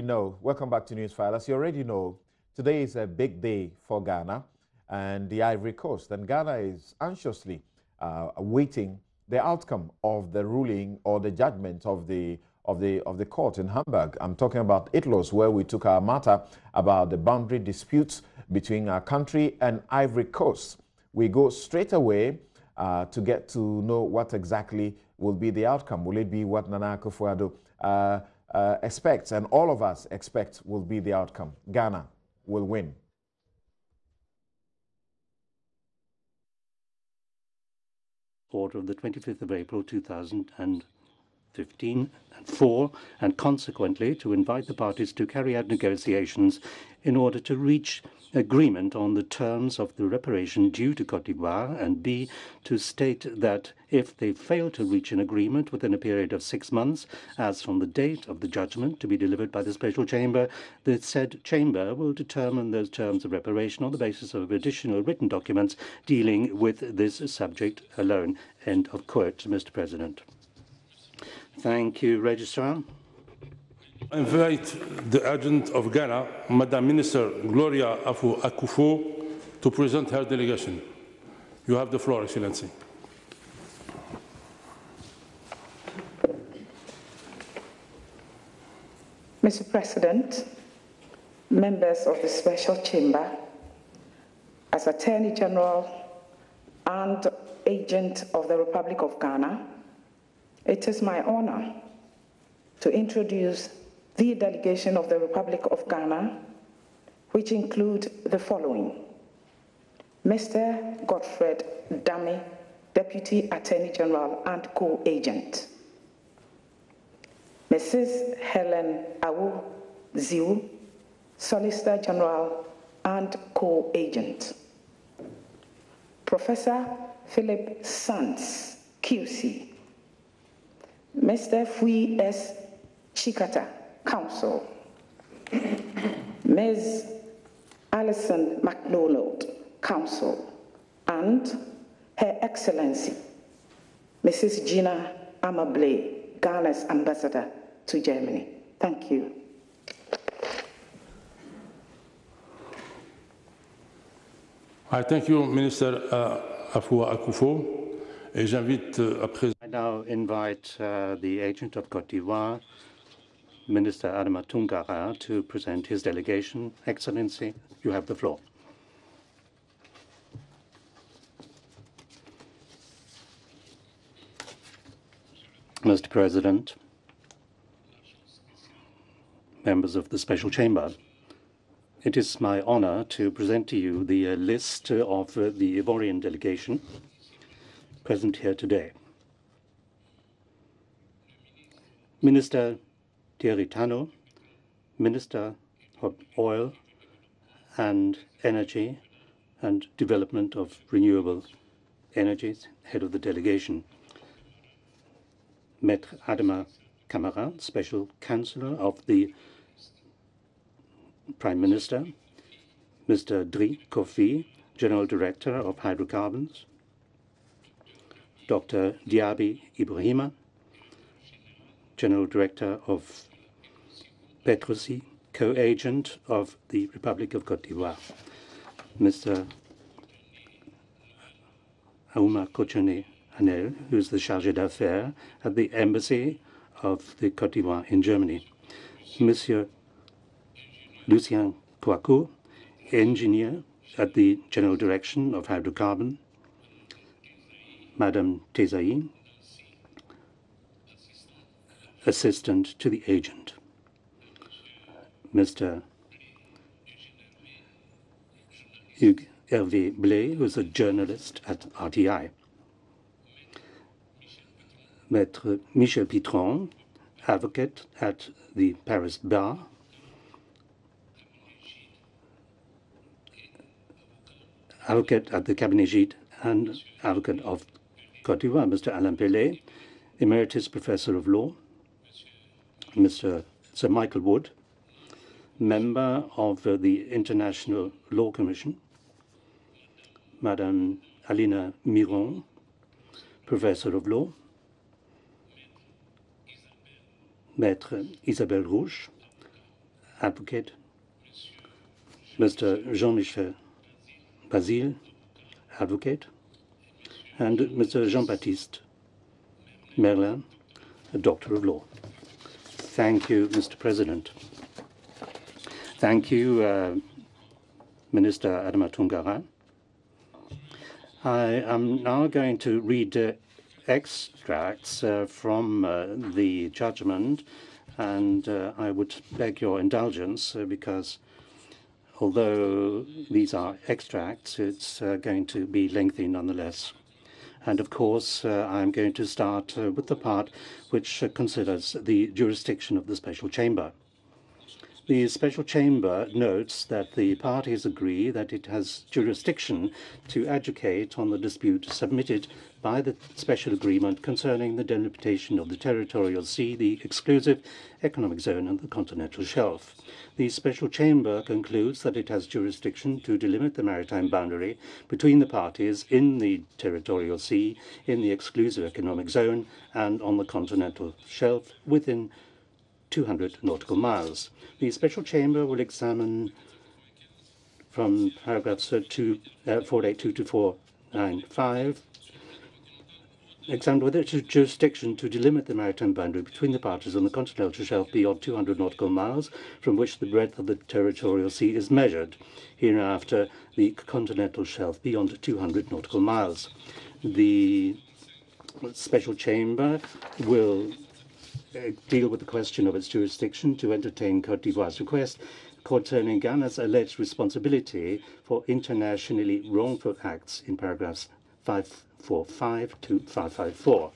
already know, welcome back to Newsfile. As you already know, today is a big day for Ghana and the Ivory Coast. And Ghana is anxiously awaiting the outcome of the ruling or the judgment of the court in Hamburg. I'm talking about ITLOS, where we took our matter about the boundary disputes between our country and Ivory Coast. We go straight away to get to know what exactly will be the outcome. Will it be what Nana Akufo-Addo expects, and all of us expect will be the outcome? Ghana will win. Order of the 25th of April 2015 and 4, and consequently to invite the parties to carry out negotiations in order to reach agreement on the terms of the reparation due to Côte d'Ivoire, and B, to state that if they fail to reach an agreement within a period of 6 months, as from the date of the judgment to be delivered by the special chamber, the said chamber will determine those terms of reparation on the basis of additional written documents dealing with this subject alone. End of quote, Mr. President. Thank you, Registrar. I invite the Agent of Ghana, Madam Minister Gloria Akufo, to present her delegation. You have the floor, Excellency. Mr. President, members of the Special Chamber, as Attorney General and Agent of the Republic of Ghana, it is my honor to introduce the delegation of the Republic of Ghana, which include the following: Mr. Godfred Dame, Deputy Attorney General and Co-Agent; Mrs. Helen Awu Ziu, Solicitor General and Co-Agent; Professor Philip Sands, QC; Mr. Fui S. Chikata, Counsel; Ms. Alison MacDonald, Counsel; and Her Excellency, Mrs. Gina Amable, Ghana's Ambassador to Germany. Thank you. I thank you, Minister Afua Akufo. Et j'invite à présent. I now invite the agent of Côte d'Ivoire, Minister Adama Tungara, to present his delegation. Excellency, you have the floor. Mr. President, members of the Special Chamber, it is my honor to present to you the list of the Ivorian delegation present here today. Minister Thierry Tano, Minister of Oil and Energy and Development of Renewable Energies, head of the delegation. Maître Adama Camara, Special Counselor of the Prime Minister. Mr. Dri Kofi, General Director of Hydrocarbons. Dr. Diaby Ibrahima, General Director of Petrosi, co-agent of the Republic of Côte d'Ivoire. Mr. Aouma Kochane Hanel, who is the Chargé d'Affaires at the Embassy of the Côte d'Ivoire in Germany. Monsieur Lucien Kouakou, engineer at the General Direction of Hydrocarbon. Madame Tezaï, assistant to the agent. Mr. Hugues Hervé Blay, who is a journalist at RTI. Maître Michel Pitron, advocate at the Paris Bar. Advocate at the Cabinet Gide and advocate of Côte d'Ivoire, Mr. Alain Pellet, Emeritus Professor of Law. Mr. Sir Michael Wood, member of the International Law Commission. Madame Alina Miron, Professor of Law. Maître Isabelle Rouge, Advocate, Mr. Jean-Michel Basile, Advocate, and Mr. Jean-Baptiste Merlin, a Doctor of Law. Thank you, Mr. President. Thank you, Minister Adama Tungara. I am now going to read extracts from the judgment, and I would beg your indulgence because although these are extracts, it's going to be lengthy nonetheless. And of course, I'm going to start with the part which considers the jurisdiction of the Special Chamber. The Special Chamber notes that the parties agree that it has jurisdiction to adjudicate on the dispute submitted by the Special Agreement concerning the delimitation of the territorial sea, the exclusive economic zone, and the continental shelf. The Special Chamber concludes that it has jurisdiction to delimit the maritime boundary between the parties in the territorial sea, in the exclusive economic zone, and on the continental shelf within 200 nautical miles. The Special Chamber will examine from paragraphs 482 to 495, examine whether it has jurisdiction to delimit the maritime boundary between the parties on the continental shelf beyond 200 nautical miles, from which the breadth of the territorial sea is measured. Hereafter, the continental shelf beyond 200 nautical miles. The Special Chamber will deal with the question of its jurisdiction to entertain Côte d'Ivoire's request concerning Ghana's alleged responsibility for internationally wrongful acts in paragraphs 545 to 554.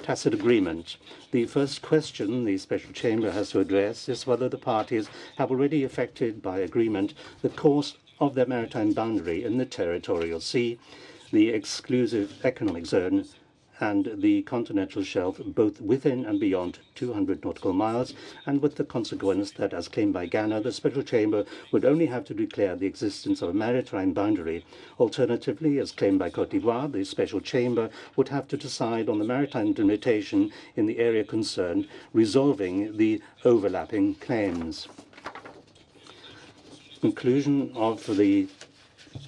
Tacit agreement. The first question the Special Chamber has to address is whether the parties have already effected by agreement the course of their maritime boundary in the territorial sea, the exclusive economic zone, and the continental shelf, both within and beyond 200 nautical miles, and with the consequence that, as claimed by Ghana, the Special Chamber would only have to declare the existence of a maritime boundary. Alternatively, as claimed by Côte d'Ivoire, the Special Chamber would have to decide on the maritime delimitation in the area concerned, resolving the overlapping claims. Conclusion of the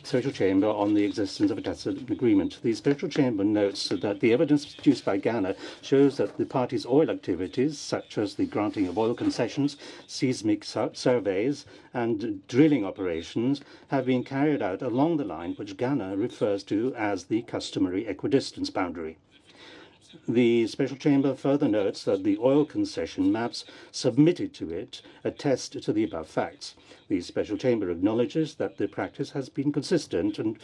Special Chamber on the existence of a tacit agreement. The Special Chamber notes that the evidence produced by Ghana shows that the parties' oil activities, such as the granting of oil concessions, seismic surveys, and drilling operations, have been carried out along the line which Ghana refers to as the customary equidistance boundary. The Special Chamber further notes that the oil concession maps submitted to it attest to the above facts. The Special Chamber acknowledges that the practice has been consistent and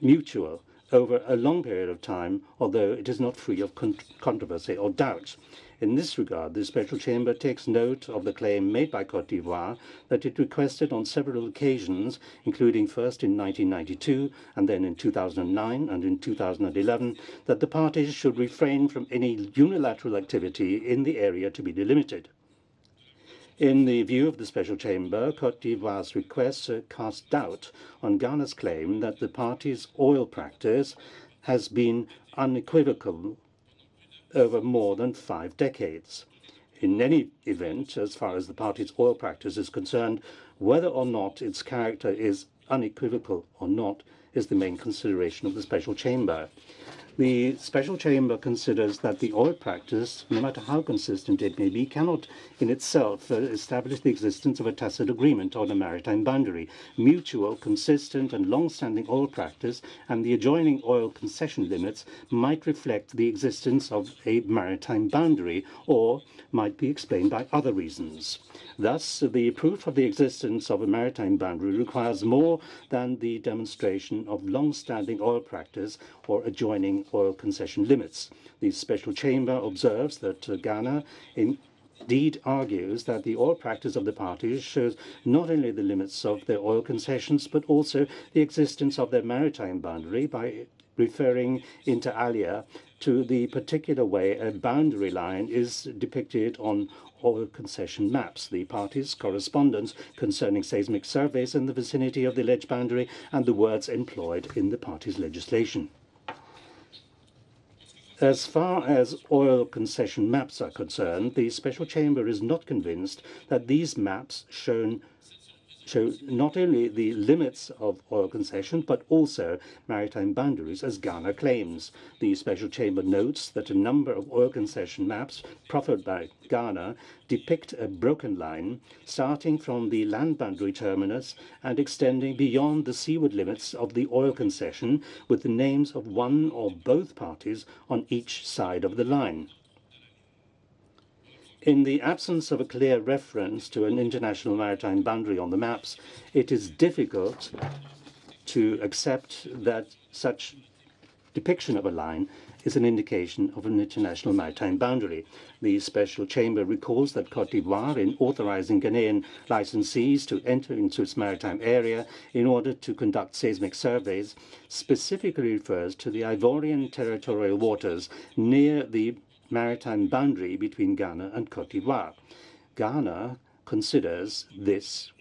mutual over a long period of time, although it is not free of controversy or doubt. In this regard, the Special Chamber takes note of the claim made by Côte d'Ivoire that it requested on several occasions, including first in 1992 and then in 2009 and in 2011, that the parties should refrain from any unilateral activity in the area to be delimited. In the view of the Special Chamber, Côte d'Ivoire's request cast doubt on Ghana's claim that the party's oil practice has been unequivocal over more than 5 decades. In any event, as far as the party's oil practice is concerned, whether or not its character is unequivocal or not is the main consideration of the Special Chamber. The Special Chamber considers that the oil practice, no matter how consistent it may be, cannot in itself establish the existence of a tacit agreement on a maritime boundary. Mutual, consistent, and long-standing oil practice and the adjoining oil concession limits might reflect the existence of a maritime boundary or might be explained by other reasons. Thus, the proof of the existence of a maritime boundary requires more than the demonstration of long-standing oil practice or adjoining oil concession limits. The Special Chamber observes that Ghana indeed argues that the oil practice of the parties shows not only the limits of their oil concessions, but also the existence of their maritime boundary by referring inter alia to the particular way a boundary line is depicted on oil concession maps, the parties' correspondence concerning seismic surveys in the vicinity of the alleged boundary, and the words employed in the parties' legislation. As far as oil concession maps are concerned, the Special Chamber is not convinced that these maps show not only the limits of oil concession, but also maritime boundaries, as Ghana claims. The Special Chamber notes that a number of oil concession maps proffered by Ghana depict a broken line starting from the land boundary terminus and extending beyond the seaward limits of the oil concession, with the names of one or both parties on each side of the line. In the absence of a clear reference to an international maritime boundary on the maps, it is difficult to accept that such depiction of a line is an indication of an international maritime boundary. The Special Chamber recalls that Côte d'Ivoire, in authorizing Ghanaian licensees to enter into its maritime area in order to conduct seismic surveys, specifically refers to the Ivorian territorial waters near the maritime boundary between Ghana and Côte d'Ivoire. Ghana considers this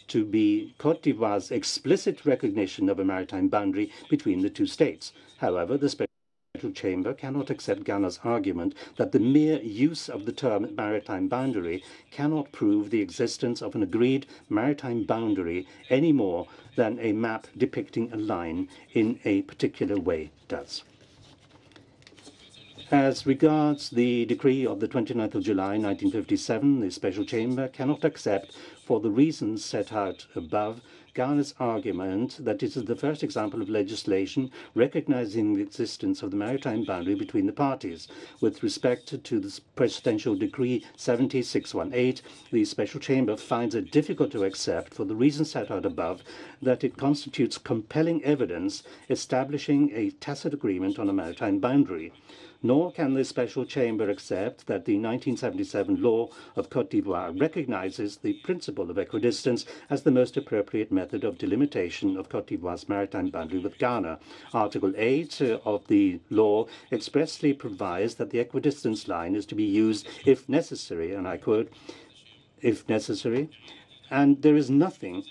to be Côte d'Ivoire's explicit recognition of a maritime boundary between the two states. However, the Special Chamber cannot accept Ghana's argument that the mere use of the term maritime boundary cannot prove the existence of an agreed maritime boundary any more than a map depicting a line in a particular way does. As regards the decree of the 29th of July 1957, the Special Chamber cannot accept, for the reasons set out above, Ghana's argument that it is the first example of legislation recognizing the existence of the maritime boundary between the parties. With respect to the Presidential Decree 70618, the Special Chamber finds it difficult to accept, for the reasons set out above, that it constitutes compelling evidence establishing a tacit agreement on a maritime boundary. Nor can the Special Chamber accept that the 1977 law of Côte d'Ivoire recognizes the principle of equidistance as the most appropriate method of delimitation of Côte d'Ivoire's maritime boundary with Ghana. Article 8 of the law expressly provides that the equidistance line is to be used if necessary, and I quote, if necessary, and there is nothing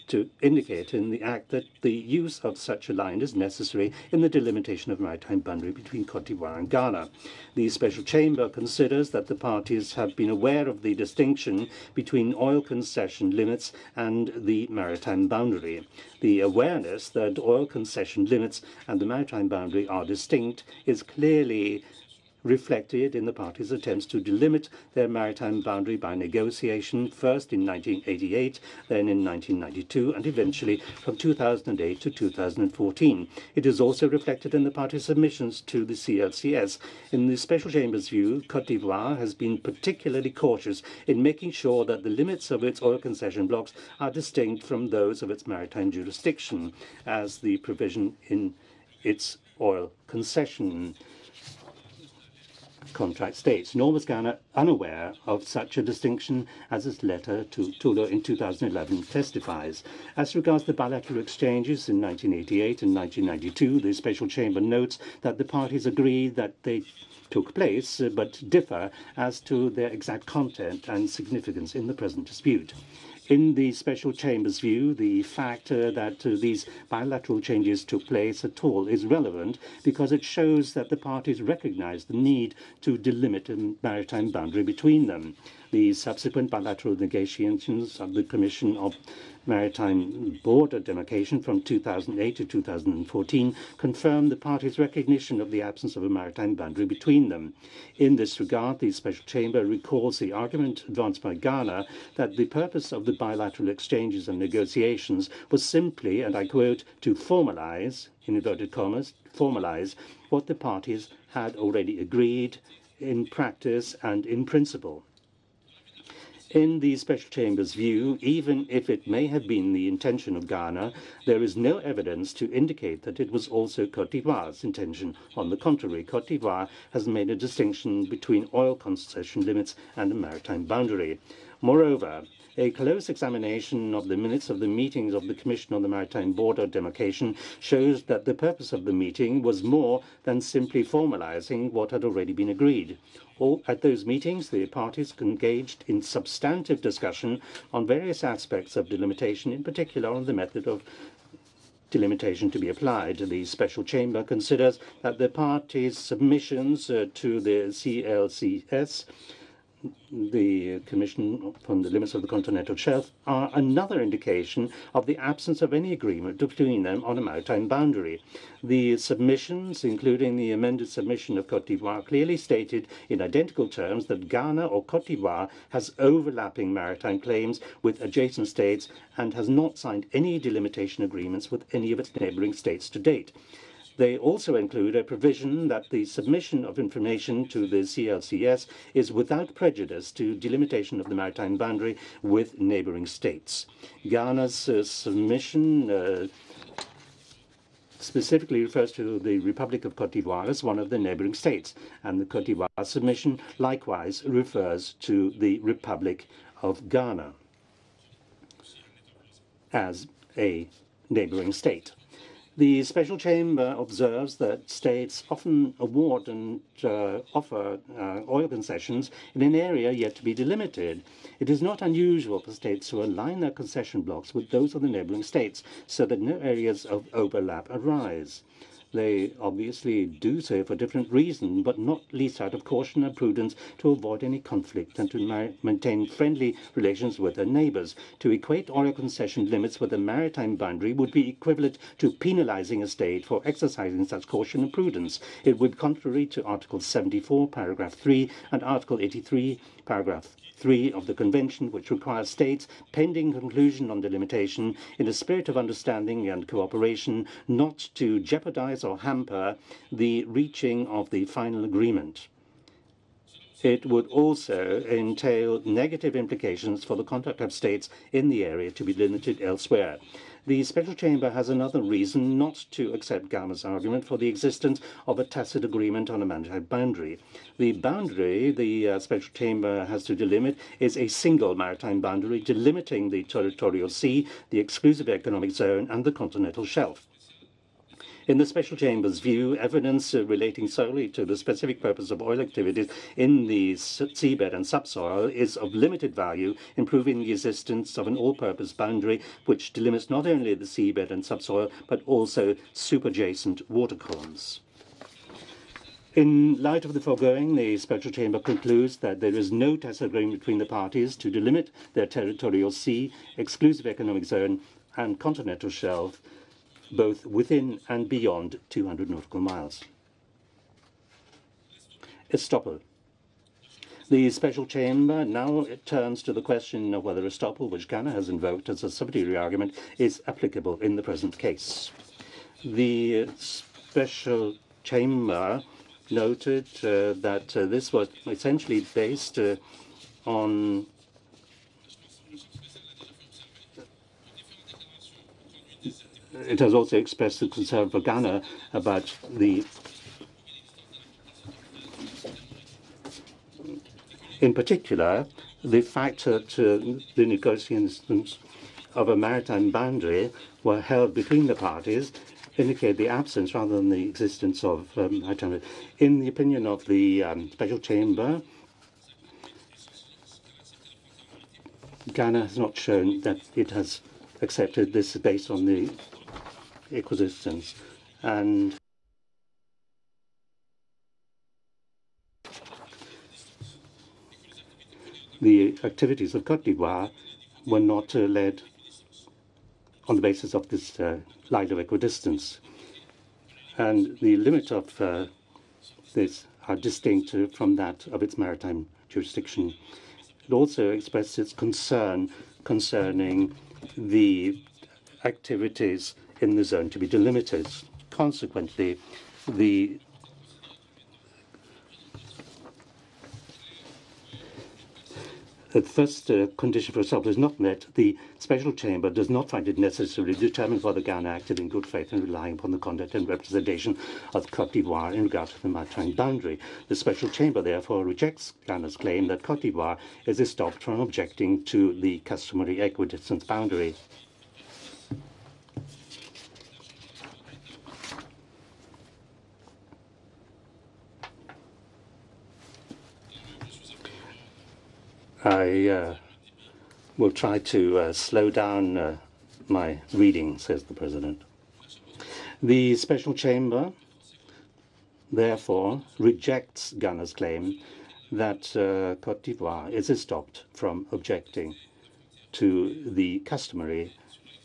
to indicate in the Act that the use of such a line is necessary in the delimitation of maritime boundary between Côte d'Ivoire and Ghana. The Special Chamber considers that the parties have been aware of the distinction between oil concession limits and the maritime boundary. The awareness that oil concession limits and the maritime boundary are distinct is clearly reflected in the parties' attempts to delimit their maritime boundary by negotiation, first in 1988, then in 1992, and eventually from 2008 to 2014. It is also reflected in the parties' submissions to the CLCS. In the Special Chamber's view, Côte d'Ivoire has been particularly cautious in making sure that the limits of its oil concession blocks are distinct from those of its maritime jurisdiction, as the provision in its oil concession contract states, nor was Ghana unaware of such a distinction, as its letter to Tulo in 2011 testifies. As regards the bilateral exchanges in 1988 and 1992, the Special Chamber notes that the parties agree that they took place, but differ as to their exact content and significance in the present dispute. In the Special Chamber's view, the fact that these bilateral changes took place at all is relevant because it shows that the parties recognize the need to delimit a maritime boundary between them. The subsequent bilateral negotiations of the Commission of Maritime Border Demarcation from 2008 to 2014 confirmed the parties' recognition of the absence of a maritime boundary between them. In this regard, the Special Chamber recalls the argument advanced by Ghana that the purpose of the bilateral exchanges and negotiations was simply, and I quote, to formalize, in inverted commas, formalize what the parties had already agreed in practice and in principle. In the Special Chamber's view, even if it may have been the intention of Ghana, there is no evidence to indicate that it was also Côte d'Ivoire's intention. On the contrary, Côte d'Ivoire has made a distinction between oil concession limits and a maritime boundary. Moreover, a close examination of the minutes of the meetings of the Commission on the Maritime Border Demarcation shows that the purpose of the meeting was more than simply formalizing what had already been agreed. At those meetings, the parties engaged in substantive discussion on various aspects of delimitation, in particular on the method of delimitation to be applied. The Special Chamber considers that the parties' submissions to the CLCS, the Commission on the Limits of the Continental Shelf, are another indication of the absence of any agreement between them on a maritime boundary. The submissions, including the amended submission of Côte d'Ivoire, clearly stated in identical terms that Ghana or Côte d'Ivoire has overlapping maritime claims with adjacent states and has not signed any delimitation agreements with any of its neighboring states to date. They also include a provision that the submission of information to the CLCS is without prejudice to delimitation of the maritime boundary with neighboring states. Ghana's submission specifically refers to the Republic of Côte d'Ivoire as one of the neighboring states, and the Côte d'Ivoire submission likewise refers to the Republic of Ghana as a neighboring state. The Special Chamber observes that states often award and offer oil concessions in an area yet to be delimited. It is not unusual for states to align their concession blocks with those of the neighboring states so that no areas of overlap arise. They obviously do so for different reasons, but not least out of caution and prudence to avoid any conflict and to maintain friendly relations with their neighbors. To equate oil concession limits with a maritime boundary would be equivalent to penalizing a state for exercising such caution and prudence. It would be contrary to Article 74, Paragraph 3, and Article 83, Paragraph 3 of the Convention, which requires states, pending conclusion on delimitation, in a spirit of understanding and cooperation, not to jeopardize or hamper the reaching of the final agreement. It would also entail negative implications for the conduct of states in the area to be limited elsewhere. The Special Chamber has another reason not to accept Ghana's argument for the existence of a tacit agreement on a maritime boundary. The boundary the Special Chamber has to delimit is a single maritime boundary delimiting the territorial sea, the exclusive economic zone, and the continental shelf. In the Special Chamber's view, evidence relating solely to the specific purpose of oil activities in the seabed and subsoil is of limited value in proving the existence of an all-purpose boundary which delimits not only the seabed and subsoil, but also superadjacent water columns. In light of the foregoing, the Special Chamber concludes that there is no tacit agreement between the parties to delimit their territorial sea, exclusive economic zone, and continental shelf, both within and beyond 200 nautical miles. Estoppel. The Special Chamber now turns to the question of whether estoppel, which Ghana has invoked as a subsidiary argument, is applicable in the present case. The Special Chamber noted that this was essentially based on it has also expressed a concern for Ghana about in particular, the fact that the negotiations of a maritime boundary were held between the parties indicate the absence rather than the existence of maritime. In the opinion of the Special Chamber, Ghana has not shown that it has accepted this based on the existence, and the activities of Côte d'Ivoire were not led on the basis of this line of equidistance. And the limit of this are distinct from that of its maritime jurisdiction. It also expressed its concern concerning the activities in the zone to be delimited. Consequently, the first condition for estoppel is not met. The Special Chamber does not find it necessary to determine whether Ghana acted in good faith and relying upon the conduct and representation of Côte d'Ivoire in regard to the maritime boundary. The Special Chamber therefore rejects Ghana's claim that Côte d'Ivoire is stopped from objecting to the customary equidistance boundary. I will try to slow down my reading, says the President. The Special Chamber, therefore, rejects Ghana's claim that Côte d'Ivoire is stopped from objecting to the customary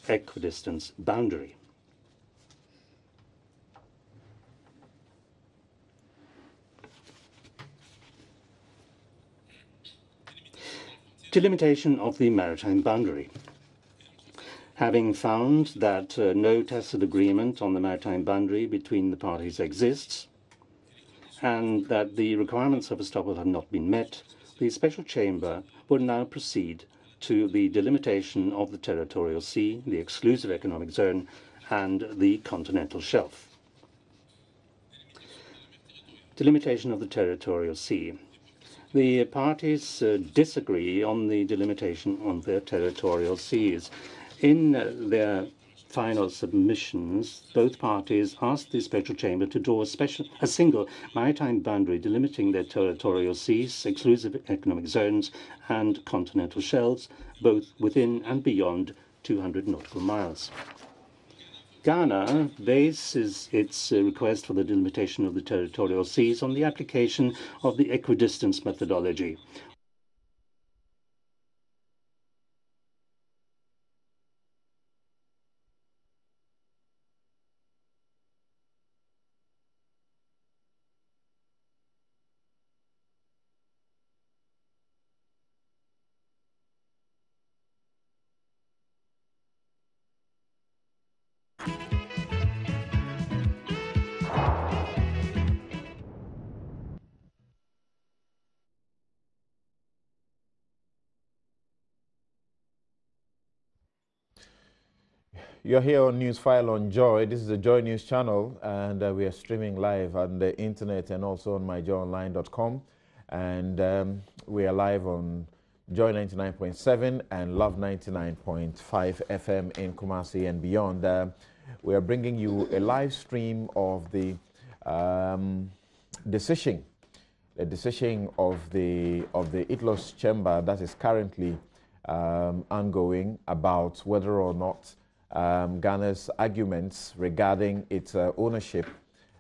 equidistance boundary. Delimitation of the maritime boundary. Having found that no tacit agreement on the maritime boundary between the parties exists, and that the requirements of estoppel have not been met, the Special Chamber will now proceed to the delimitation of the territorial sea, the exclusive economic zone, and the continental shelf. Delimitation of the territorial sea. The parties disagree on the delimitation of their territorial seas. In their final submissions, both parties asked the Special Chamber to draw a single maritime boundary delimiting their territorial seas, exclusive economic zones, and continental shelves, both within and beyond 200 nautical miles. Ghana bases its request for the delimitation of the territorial seas on the application of the equidistance methodology. You're here on Newsfile on Joy. This is the Joy News channel, and we are streaming live on the internet and also on myjoyonline.com. And we are live on Joy 99.7 and Love 99.5 FM in Kumasi and beyond. We are bringing you a live stream of the decision of the ITLOS chamber that is currently ongoing about whether or not Ghana's arguments regarding its ownership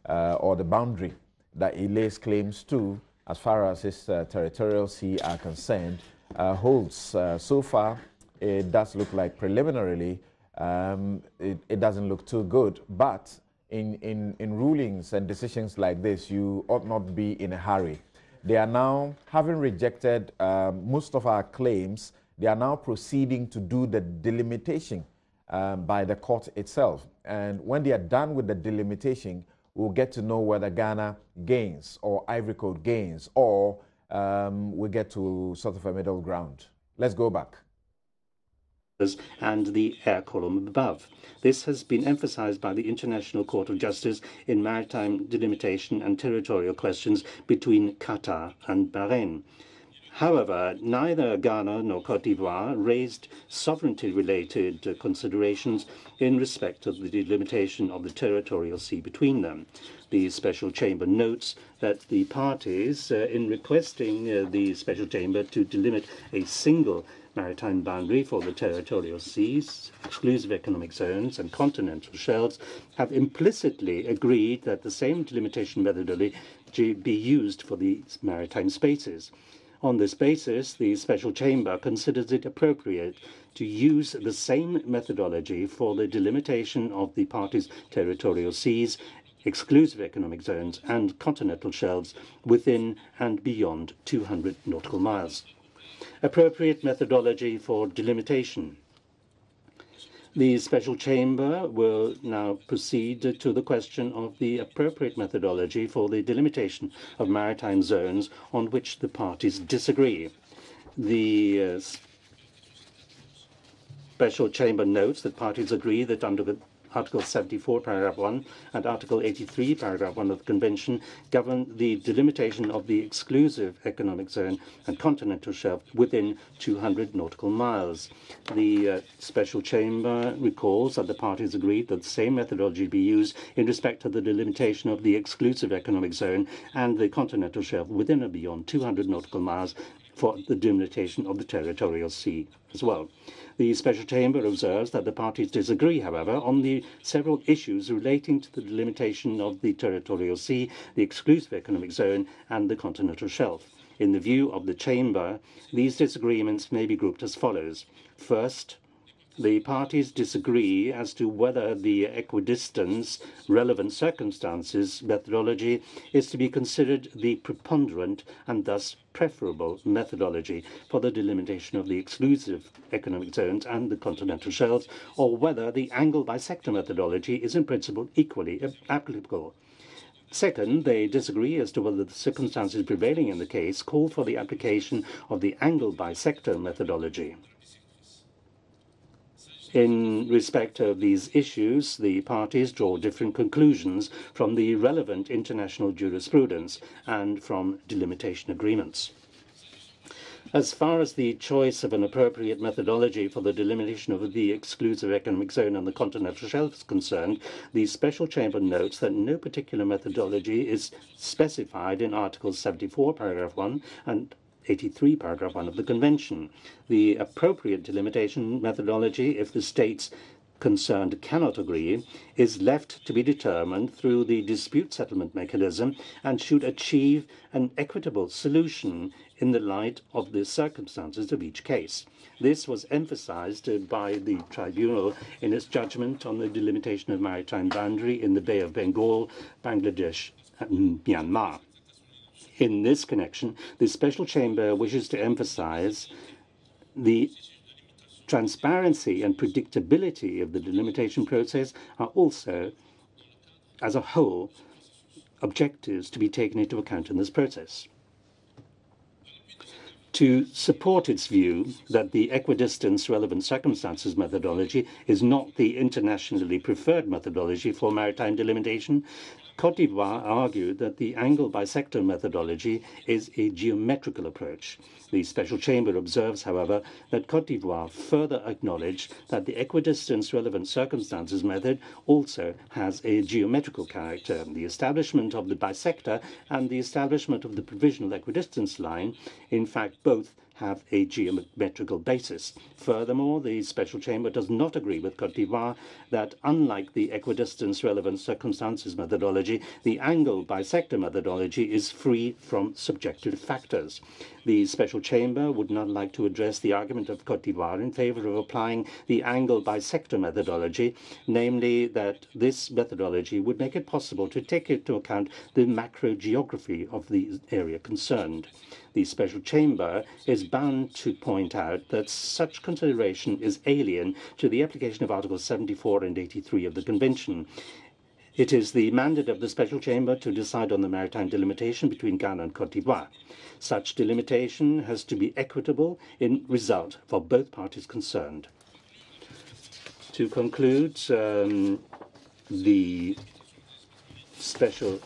or the boundary that it lays claims to as far as its territorial sea are concerned holds. So far, it does look like preliminarily it doesn't look too good, but in rulings and decisions like this, you ought not be in a hurry. They are now, having rejected most of our claims, they are now proceeding to do the delimitation by the court itself. And when they are done with the delimitation, we'll get to know whether Ghana gains or Ivory Coast gains, or we get to sort of a middle ground. Let's go back. And the air column above. This has been emphasized by the International Court of Justice in maritime delimitation and territorial questions between Qatar and Bahrain. However, neither Ghana nor Côte d'Ivoire raised sovereignty-related considerations in respect of the delimitation of the territorial sea between them. The Special Chamber notes that the parties, in requesting the Special Chamber to delimit a single maritime boundary for the territorial seas, exclusive economic zones, and continental shelves, have implicitly agreed that the same delimitation methodology be used for the maritime spaces. On this basis, the Special Chamber considers it appropriate to use the same methodology for the delimitation of the parties' territorial seas, exclusive economic zones, and continental shelves within and beyond 200 nautical miles. Appropriate methodology for delimitation. The Special Chamber will now proceed to the question of the appropriate methodology for the delimitation of maritime zones on which the parties disagree. The Special Chamber notes that parties agree that under Article 74, Paragraph 1, and Article 83, Paragraph 1 of the Convention govern the delimitation of the exclusive economic zone and continental shelf within 200 nautical miles. The Special Chamber recalls that the parties agreed that the same methodology be used in respect of the delimitation of the exclusive economic zone and the continental shelf within and beyond 200 nautical miles for the delimitation of the territorial sea as well. The Special Chamber observes that the parties disagree, however, on the several issues relating to the delimitation of the territorial sea, the exclusive economic zone, and the continental shelf. In the view of the Chamber, these disagreements may be grouped as follows. First, the parties disagree as to whether the equidistance relevant circumstances methodology is to be considered the preponderant and thus preferable methodology for the delimitation of the exclusive economic zones and the continental shelves, or whether the angle bisector methodology is in principle equally applicable. Second, they disagree as to whether the circumstances prevailing in the case call for the application of the angle bisector methodology. In respect of these issues, the parties draw different conclusions from the relevant international jurisprudence and from delimitation agreements. As far as the choice of an appropriate methodology for the delimitation of the exclusive economic zone and the continental shelf is concerned, the Special Chamber notes that no particular methodology is specified in Articles 74, Paragraph 1 and 83, Paragraph 1 of the Convention. The appropriate delimitation methodology, if the states concerned cannot agree, is left to be determined through the dispute settlement mechanism and should achieve an equitable solution in the light of the circumstances of each case. This was emphasized by the tribunal in its judgment on the delimitation of maritime boundary in the Bay of Bengal, Bangladesh, and Myanmar. In this connection, the Special Chamber wishes to emphasize the transparency and predictability of the delimitation process are also, as a whole, objectives to be taken into account in this process. To support its view that the equidistance relevant circumstances methodology is not the internationally preferred methodology for maritime delimitation, Côte d'Ivoire argued that the angle bisector methodology is a geometrical approach. The Special Chamber observes, however, that Côte d'Ivoire further acknowledged that the equidistance relevant circumstances method also has a geometrical character. The establishment of the bisector and the establishment of the provisional equidistance line, in fact, both have a geometrical basis. Furthermore, the Special Chamber does not agree with Côte d'Ivoire that, unlike the equidistance relevant circumstances methodology, the angle bisector methodology is free from subjective factors. The Special Chamber would not like to address the argument of Côte d'Ivoire in favor of applying the angle bisector methodology, namely that this methodology would make it possible to take into account the macrogeography of the area concerned. The Special Chamber is bound to point out that such consideration is alien to the application of Articles 74 and 83 of the Convention. It is the mandate of the Special Chamber to decide on the maritime delimitation between Ghana and Côte d'Ivoire. Such delimitation has to be equitable in result for both parties concerned. To conclude, the Special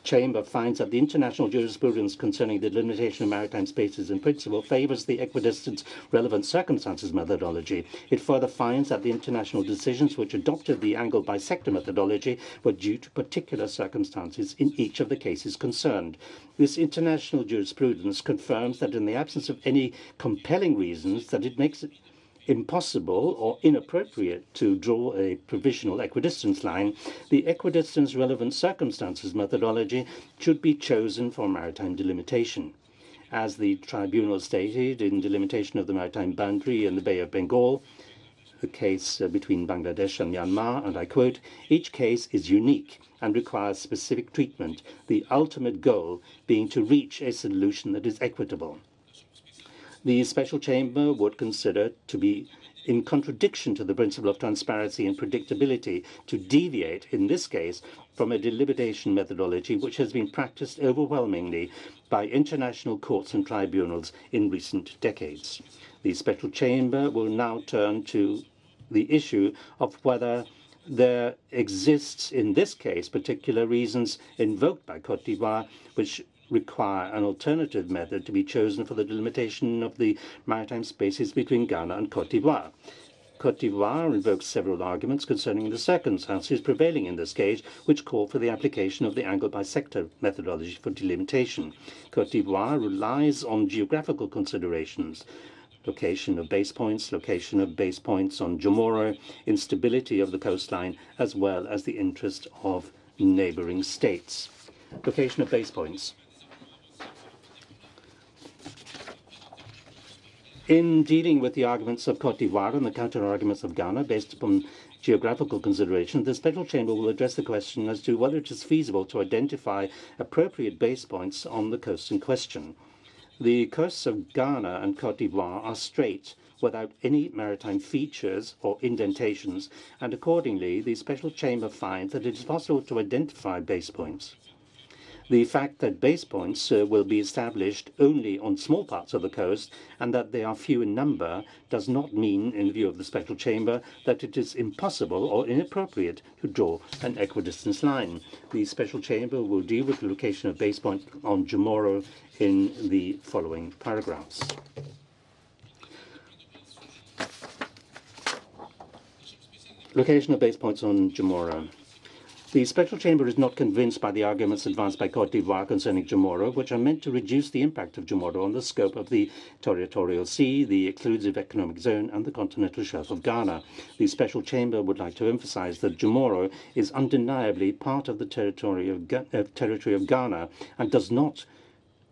Chamber finds that the international jurisprudence concerning the delimitation of maritime spaces in principle favors the equidistance relevant circumstances methodology. It further finds that the international decisions which adopted the angle bisector methodology were due to particular circumstances in each of the cases concerned. This international jurisprudence confirms that in the absence of any compelling reasons that it makes it impossible or inappropriate to draw a provisional equidistance line, the equidistance relevant circumstances methodology should be chosen for maritime delimitation. As the tribunal stated in delimitation of the maritime boundary in the Bay of Bengal, the case between Bangladesh and Myanmar, and I quote, "Each case is unique and requires specific treatment, the ultimate goal being to reach a solution that is equitable." The Special Chamber would consider to be in contradiction to the principle of transparency and predictability to deviate, in this case, from a delimitation methodology which has been practiced overwhelmingly by international courts and tribunals in recent decades. The Special Chamber will now turn to the issue of whether there exists, in this case, particular reasons invoked by Côte d'Ivoire which require an alternative method to be chosen for the delimitation of the maritime spaces between Ghana and Côte d'Ivoire. Côte d'Ivoire invokes several arguments concerning the circumstances prevailing in this case, which call for the application of the angle bisector methodology for delimitation. Côte d'Ivoire relies on geographical considerations: location of base points on Jomoro, instability of the coastline, as well as the interest of neighboring states. Location of base points. In dealing with the arguments of Côte d'Ivoire and the counter-arguments of Ghana based upon geographical considerations, the Special Chamber will address the question as to whether it is feasible to identify appropriate base points on the coast in question. The coasts of Ghana and Côte d'Ivoire are straight, without any maritime features or indentations, and accordingly, the Special Chamber finds that it is possible to identify base points. The fact that base points will be established only on small parts of the coast and that they are few in number does not mean, in view of the Special Chamber, that it is impossible or inappropriate to draw an equidistance line. The Special Chamber will deal with the location of base points on Jomoro in the following paragraphs. Location of base points on Jomoro. The Special Chamber is not convinced by the arguments advanced by Côte d'Ivoire concerning Jomoro, which are meant to reduce the impact of Jomoro on the scope of the territorial sea, the exclusive economic zone, and the continental shelf of Ghana. The Special Chamber would like to emphasize that Jomoro is undeniably part of the territory of Ghana and does not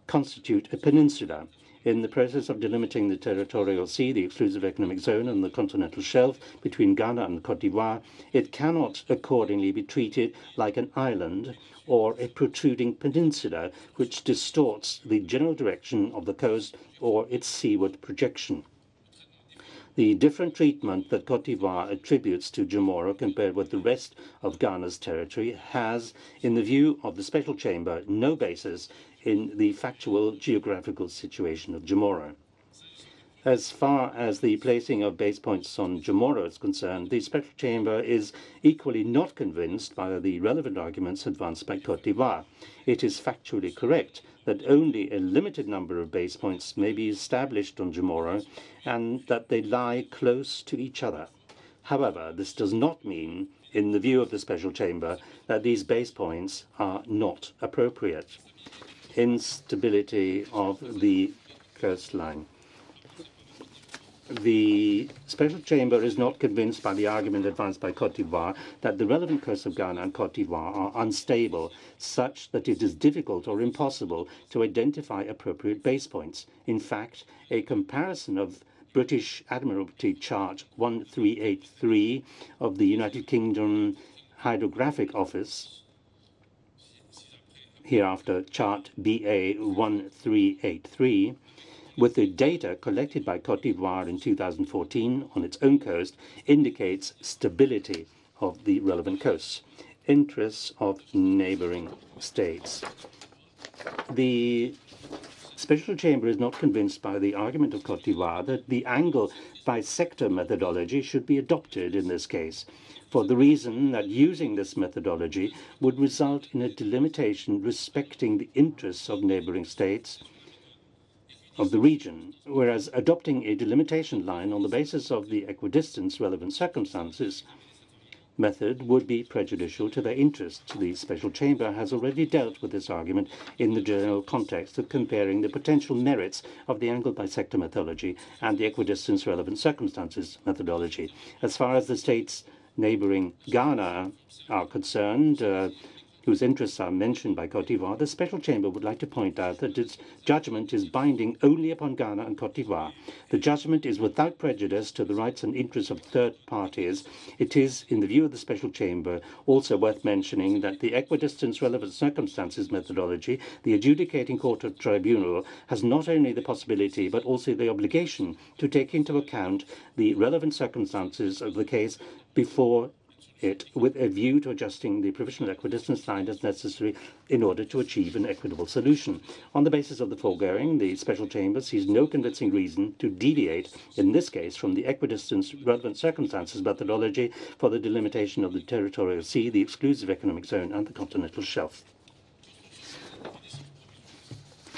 constitute a peninsula. In the process of delimiting the territorial sea, the exclusive economic zone, and the continental shelf between Ghana and Côte d'Ivoire, it cannot accordingly be treated like an island or a protruding peninsula which distorts the general direction of the coast or its seaward projection. The different treatment that Côte d'Ivoire attributes to Jomoro compared with the rest of Ghana's territory has, in the view of the Special Chamber, no basis in the factual geographical situation of Jomoro. As far as the placing of base points on Jomoro is concerned, the Special Chamber is equally not convinced by the relevant arguments advanced by Côte d'Ivoire. It is factually correct that only a limited number of base points may be established on Jomoro and that they lie close to each other. However, this does not mean, in the view of the Special Chamber, that these base points are not appropriate. Instability of the coastline. The Special Chamber is not convinced by the argument advanced by Côte d'Ivoire that the relevant coasts of Ghana and Côte d'Ivoire are unstable, such that it is difficult or impossible to identify appropriate base points. In fact, a comparison of British Admiralty Chart 1383 of the United Kingdom Hydrographic Office, hereafter Chart BA 1383, with the data collected by Côte d'Ivoire in 2014 on its own coast, indicates stability of the relevant coasts. Interests of neighboring states. The Special Chamber is not convinced by the argument of Côte d'Ivoire that the angle bisector methodology should be adopted in this case, for the reason that using this methodology would result in a delimitation respecting the interests of neighboring states of the region, whereas adopting a delimitation line on the basis of the equidistance relevant circumstances method would be prejudicial to their interests. The Special Chamber has already dealt with this argument in the general context of comparing the potential merits of the angle bisector methodology and the equidistance relevant circumstances methodology. As far as the states neighboring Ghana are concerned, whose interests are mentioned by Côte d'Ivoire, the Special Chamber would like to point out that its judgment is binding only upon Ghana and Côte d'Ivoire. The judgment is without prejudice to the rights and interests of third parties. It is, in the view of the Special Chamber, also worth mentioning that the equidistance relevant circumstances methodology, the adjudicating court of tribunal, has not only the possibility but also the obligation to take into account the relevant circumstances of the case before it, with a view to adjusting the provisional equidistance line as necessary in order to achieve an equitable solution. On the basis of the foregoing, the Special Chamber sees no convincing reason to deviate, in this case, from the equidistance relevant circumstances methodology for the delimitation of the territorial sea, the exclusive economic zone, and the continental shelf.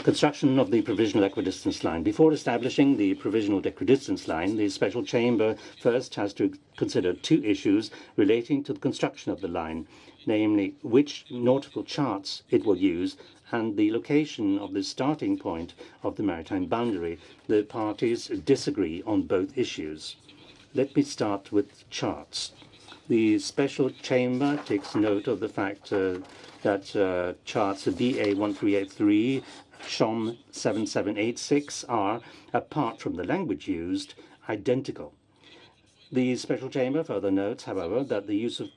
Construction of the provisional equidistance line. Before establishing the provisional equidistance line, the Special Chamber first has to consider two issues relating to the construction of the line, namely which nautical charts it will use and the location of the starting point of the maritime boundary. The parties disagree on both issues. Let me start with charts. The Special Chamber takes note of the fact that charts BA1383, SHOM 7786 are, apart from the language used, identical. The Special Chamber further notes, however, that the use of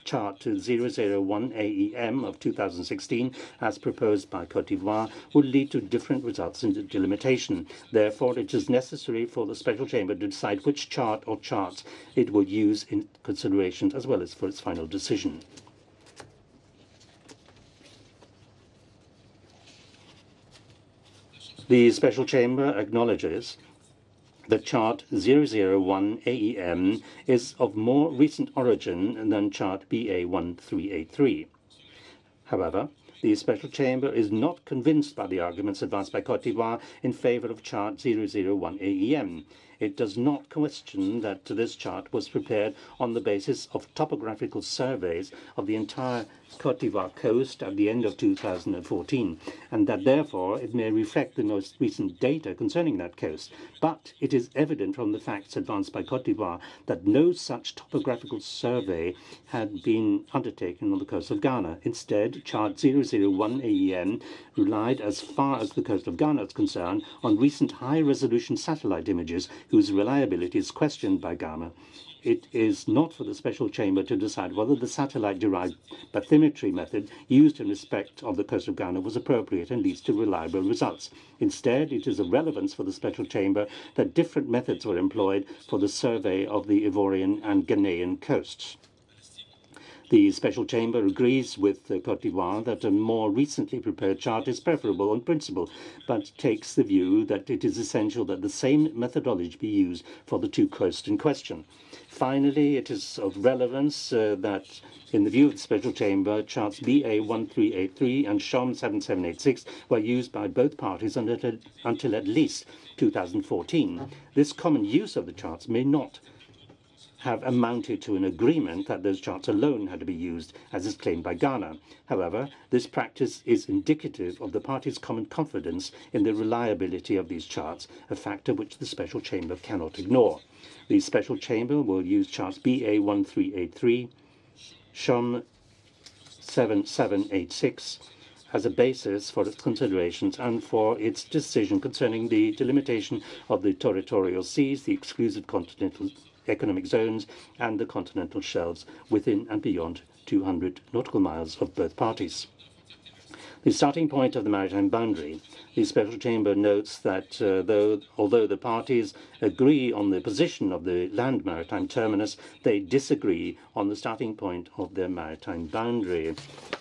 chart 001 AEM of 2016, as proposed by Côte d'Ivoire, would lead to different results in the delimitation. Therefore, it is necessary for the Special Chamber to decide which chart or charts it will use in consideration as well as for its final decision. The Special Chamber acknowledges that chart 001 AEM is of more recent origin than chart BA1383. However, the Special Chamber is not convinced by the arguments advanced by Côte d'Ivoire in favor of chart 001 AEM. It does not question that this chart was prepared on the basis of topographical surveys of the entire Côte d'Ivoire coast at the end of 2014, and that therefore it may reflect the most recent data concerning that coast. But it is evident from the facts advanced by Côte d'Ivoire that no such topographical survey had been undertaken on the coast of Ghana. Instead, chart 001 AEM relied, as far as the coast of Ghana is concerned, on recent high-resolution satellite images whose reliability is questioned by Ghana. It is not for the Special Chamber to decide whether the satellite-derived bathymetry method used in respect of the coast of Ghana was appropriate and leads to reliable results. Instead, it is of relevance for the Special Chamber that different methods were employed for the survey of the Ivorian and Ghanaian coasts. The Special Chamber agrees with Côte d'Ivoire that a more recently prepared chart is preferable on principle, but takes the view that it is essential that the same methodology be used for the two coasts in question. Finally, it is of relevance that, in the view of the Special Chamber, charts BA1383 and SHOM 7786 were used by both parties until at least 2014. This common use of the charts may not have amounted to an agreement that those charts alone had to be used, as is claimed by Ghana. However, this practice is indicative of the parties' common confidence in the reliability of these charts, a factor which the Special Chamber cannot ignore. The Special Chamber will use charts BA1383, SHOM 7786 as a basis for its considerations and for its decision concerning the delimitation of the territorial seas, the exclusive continental economic zones, and the continental shelves within and beyond 200 nautical miles of both parties. The starting point of the maritime boundary. The Special Chamber notes that although the parties agree on the position of the land maritime terminus, they disagree on the starting point of their maritime boundary.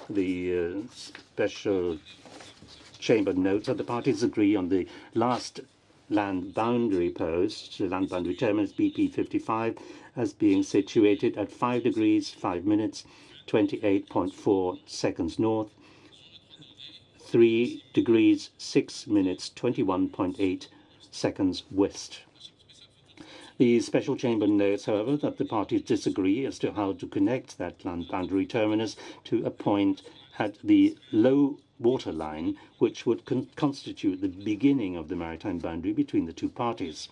The Special Chamber notes that the parties agree on the last land boundary post, the land boundary terminus BP 55, as being situated at 5 degrees 5 minutes 28.4 seconds north, 3 degrees 6 minutes 21.8 seconds west. The Special Chamber notes, however, that the parties disagree as to how to connect that land boundary terminus to a point at the low water line, which would constitute the beginning of the maritime boundary between the two parties.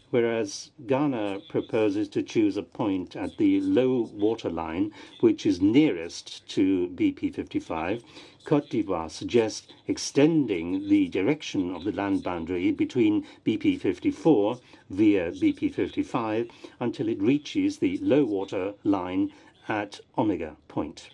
Whereas Ghana proposes to choose a point at the low water line, which is nearest to BP 55, Côte d'Ivoire suggests extending the direction of the land boundary between BP 54 via BP 55 until it reaches the low water line at Omega Point.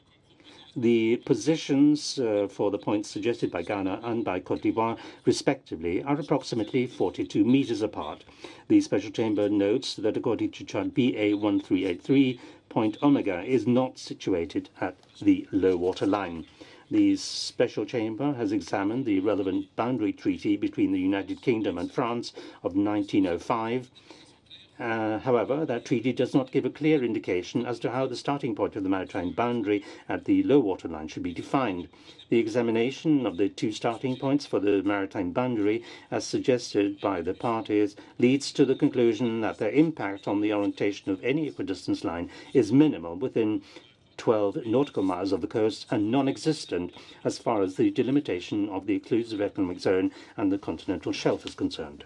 The positions for the points suggested by Ghana and by Côte d'Ivoire, respectively, are approximately 42 meters apart. The Special Chamber notes that according to chart BA1383, Point Omega is not situated at the low water line. The Special Chamber has examined the relevant boundary treaty between the United Kingdom and France of 1905, However, that treaty does not give a clear indication as to how the starting point of the maritime boundary at the low water line should be defined. The examination of the two starting points for the maritime boundary, as suggested by the parties, leads to the conclusion that their impact on the orientation of any equidistance line is minimal within 12 nautical miles of the coast and non-existent as far as the delimitation of the exclusive economic zone and the continental shelf is concerned.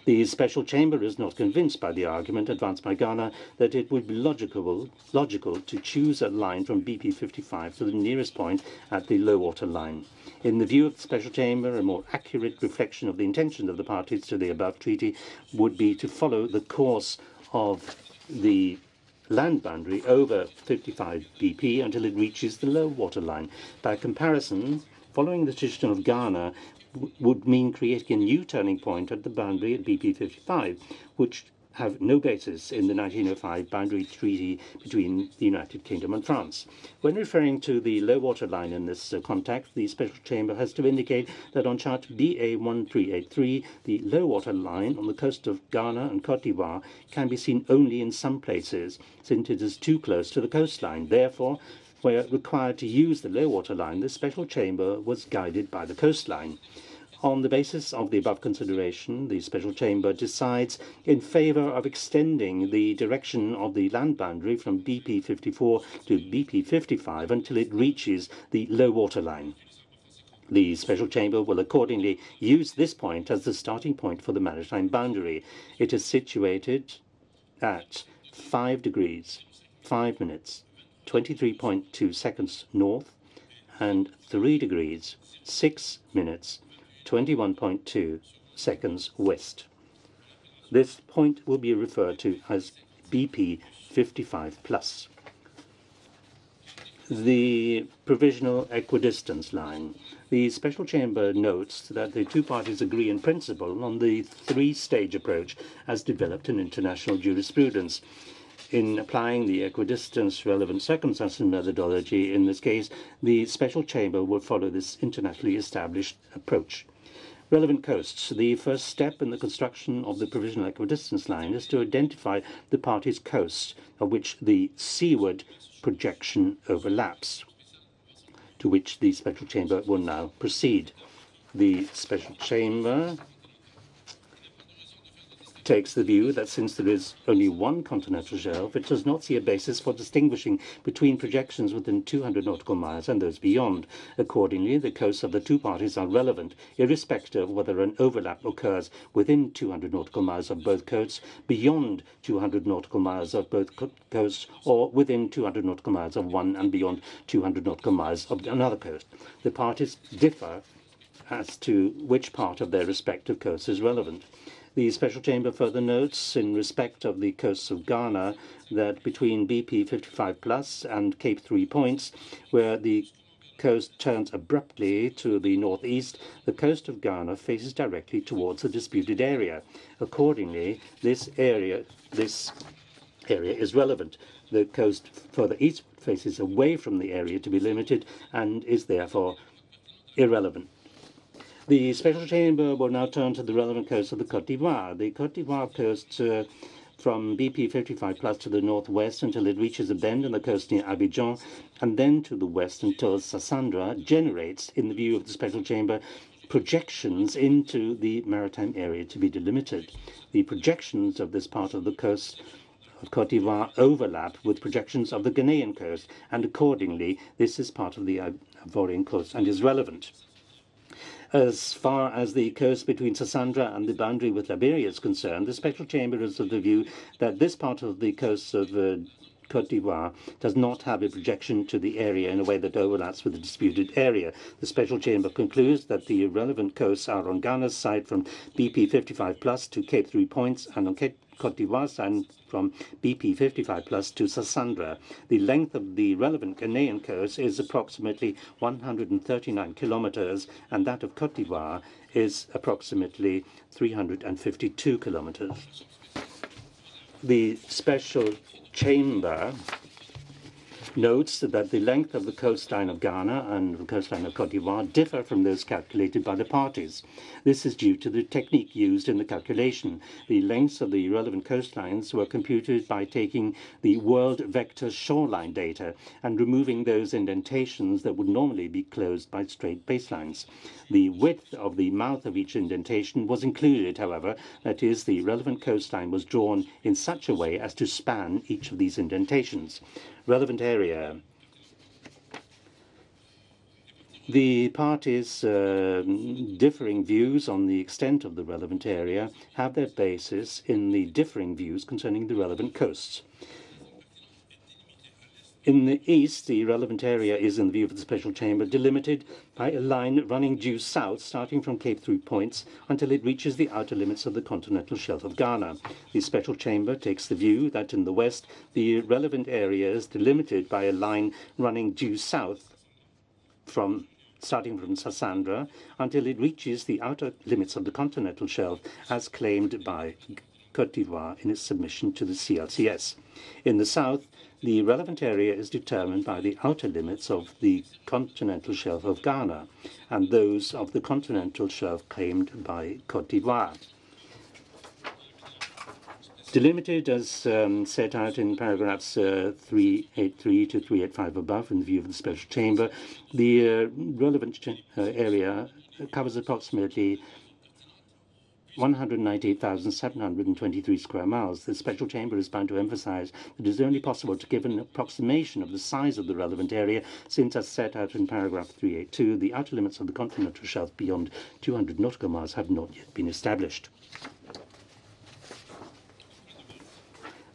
The Special Chamber is not convinced by the argument advanced by Ghana that it would be logical to choose a line from BP 55 to the nearest point at the low water line. In the view of the Special Chamber, a more accurate reflection of the intentions of the parties to the above treaty would be to follow the course of the land boundary over 55 BP until it reaches the low water line. By comparison, following the decision of Ghana would mean creating a new turning point at the boundary at BP 55, which have no basis in the 1905 boundary treaty between the United Kingdom and France. When referring to the low water line in this context, the Special Chamber has to indicate that on chart BA1383, the low water line on the coast of Ghana and Cote d'Ivoire can be seen only in some places, since it is too close to the coastline. Therefore, where required to use the low water line, the Special Chamber was guided by the coastline. On the basis of the above consideration, the Special Chamber decides in favour of extending the direction of the land boundary from BP 54 to BP 55 until it reaches the low water line. The Special Chamber will accordingly use this point as the starting point for the maritime boundary. It is situated at 5 degrees, 5 minutes, 23.2 seconds north and 3 degrees, 6 minutes, 21.2 seconds west. This point will be referred to as BP 55+. The provisional equidistance line. The Special Chamber notes that the two parties agree in principle on the three-stage approach as developed in international jurisprudence. In applying the equidistance relevant circumstances methodology in this case, the Special Chamber will follow this internationally established approach. Relevant coasts. The first step in the construction of the provisional equidistance line is to identify the parties' coasts of which the seaward projection overlaps, to which the Special Chamber will now proceed. The Special Chamber takes the view that since there is only one continental shelf, it does not see a basis for distinguishing between projections within 200 nautical miles and those beyond. Accordingly, the coasts of the two parties are relevant, irrespective of whether an overlap occurs within 200 nautical miles of both coasts, beyond 200 nautical miles of both coasts, or within 200 nautical miles of one and beyond 200 nautical miles of another coast. The parties differ as to which part of their respective coasts is relevant. The Special Chamber further notes, in respect of the coasts of Ghana, that between BP 55+ and Cape 3 Points, where the coast turns abruptly to the northeast, the coast of Ghana faces directly towards the disputed area. Accordingly, this area is relevant. The coast further east faces away from the area to be limited and is therefore irrelevant. The Special Chamber will now turn to the relevant coast of the Cote d'Ivoire. The Cote d'Ivoire coast from BP 55+ to the northwest until it reaches a bend in the coast near Abidjan, and then to the west until Sassandra generates, in the view of the Special Chamber, projections into the maritime area to be delimited. The projections of this part of the coast of Cote d'Ivoire overlap with projections of the Ghanaian coast, and accordingly, this is part of the Ivorian coast and is relevant. As far as the coast between Sassandra and the boundary with Liberia is concerned, the Special Chamber is of the view that this part of the coast of Cote d'Ivoire does not have a projection to the area in a way that overlaps with the disputed area. The Special Chamber concludes that the relevant coasts are on Ghana's side from BP 55+ to Cape 3 Points and on Cote d'Ivoire's side from BP 55+ to Sassandra. The length of the relevant Ghanaian coast is approximately 139 kilometers, and that of Cote d'Ivoire is approximately 352 kilometers. The Special Chamber notes that the length of the coastline of Ghana and the coastline of Cote d'Ivoire differ from those calculated by the parties. This is due to the technique used in the calculation. The lengths of the relevant coastlines were computed by taking the world vector shoreline data and removing those indentations that would normally be closed by straight baselines. The width of the mouth of each indentation was included, however, that is, the relevant coastline was drawn in such a way as to span each of these indentations. Relevant area. The parties' differing views on the extent of the relevant area have their basis in the differing views concerning the relevant coasts. In the east, the relevant area is, in the view of the Special Chamber, delimited by a line running due south, starting from Cape through points, until it reaches the outer limits of the continental shelf of Ghana. The Special Chamber takes the view that in the west, the relevant area is delimited by a line running due south, starting from Sassandra, until it reaches the outer limits of the continental shelf, as claimed by Cote d'Ivoire in its submission to the CLCS. In the south, the relevant area is determined by the outer limits of the continental shelf of Ghana and those of the continental shelf claimed by Cote d'Ivoire. Delimited as set out in paragraphs 383 to 385 above in the view of the Special Chamber, the relevant area covers approximately 198,723 square miles. The Special Chamber is bound to emphasize that it is only possible to give an approximation of the size of the relevant area, since, as set out in paragraph 382, the outer limits of the continental shelf beyond 200 nautical miles have not yet been established.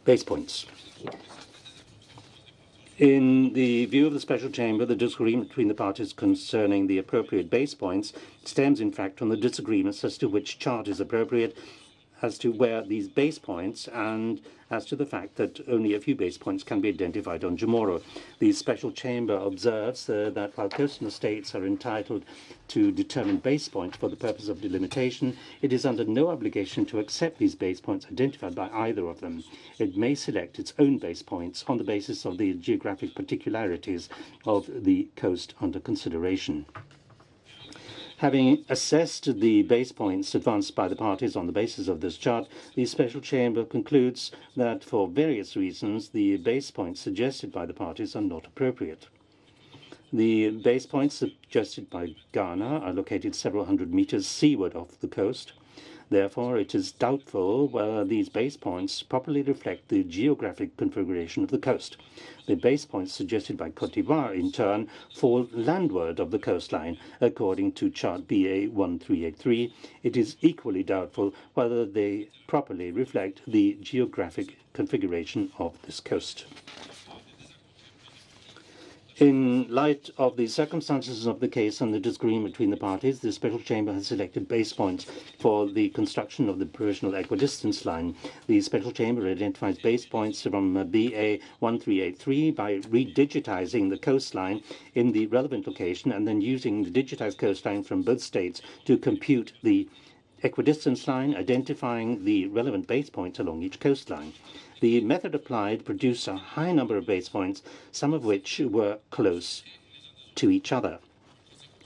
Base points. In the view of the Special Chamber, the disagreement between the parties concerning the appropriate base points stems, in fact, from the disagreements as to which chart is appropriate, as to where these base points, and as to the fact that only a few base points can be identified on Chamorro. The Special Chamber observes that while coastal states are entitled to determine base points for the purpose of delimitation, it is under no obligation to accept these base points identified by either of them. It may select its own base points on the basis of the geographic particularities of the coast under consideration. Having assessed the base points advanced by the parties on the basis of this chart, the Special Chamber concludes that for various reasons the base points suggested by the parties are not appropriate. The base points suggested by Ghana are located several hundred meters seaward of the coast. Therefore, it is doubtful whether these base points properly reflect the geographic configuration of the coast. The base points suggested by Cote d'Ivoire, in turn, fall landward of the coastline. According to Chart BA 1383, it is equally doubtful whether they properly reflect the geographic configuration of this coast. In light of the circumstances of the case and the disagreement between the parties, the Special Chamber has selected base points for the construction of the provisional equidistance line. The Special Chamber identifies base points from BA 1383 by redigitizing the coastline in the relevant location and then using the digitized coastline from both states to compute the equidistance line, identifying the relevant base points along each coastline. The method applied produced a high number of base points, some of which were close to each other.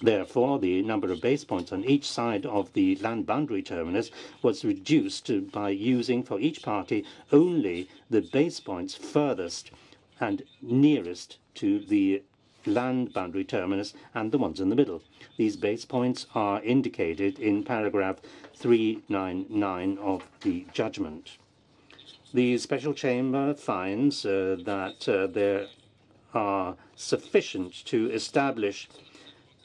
Therefore, the number of base points on each side of the land boundary terminus was reduced by using for each party only the base points furthest and nearest to the land boundary terminus and the ones in the middle. These base points are indicated in paragraph 399 of the judgment. The Special Chamber finds that there are sufficient to establish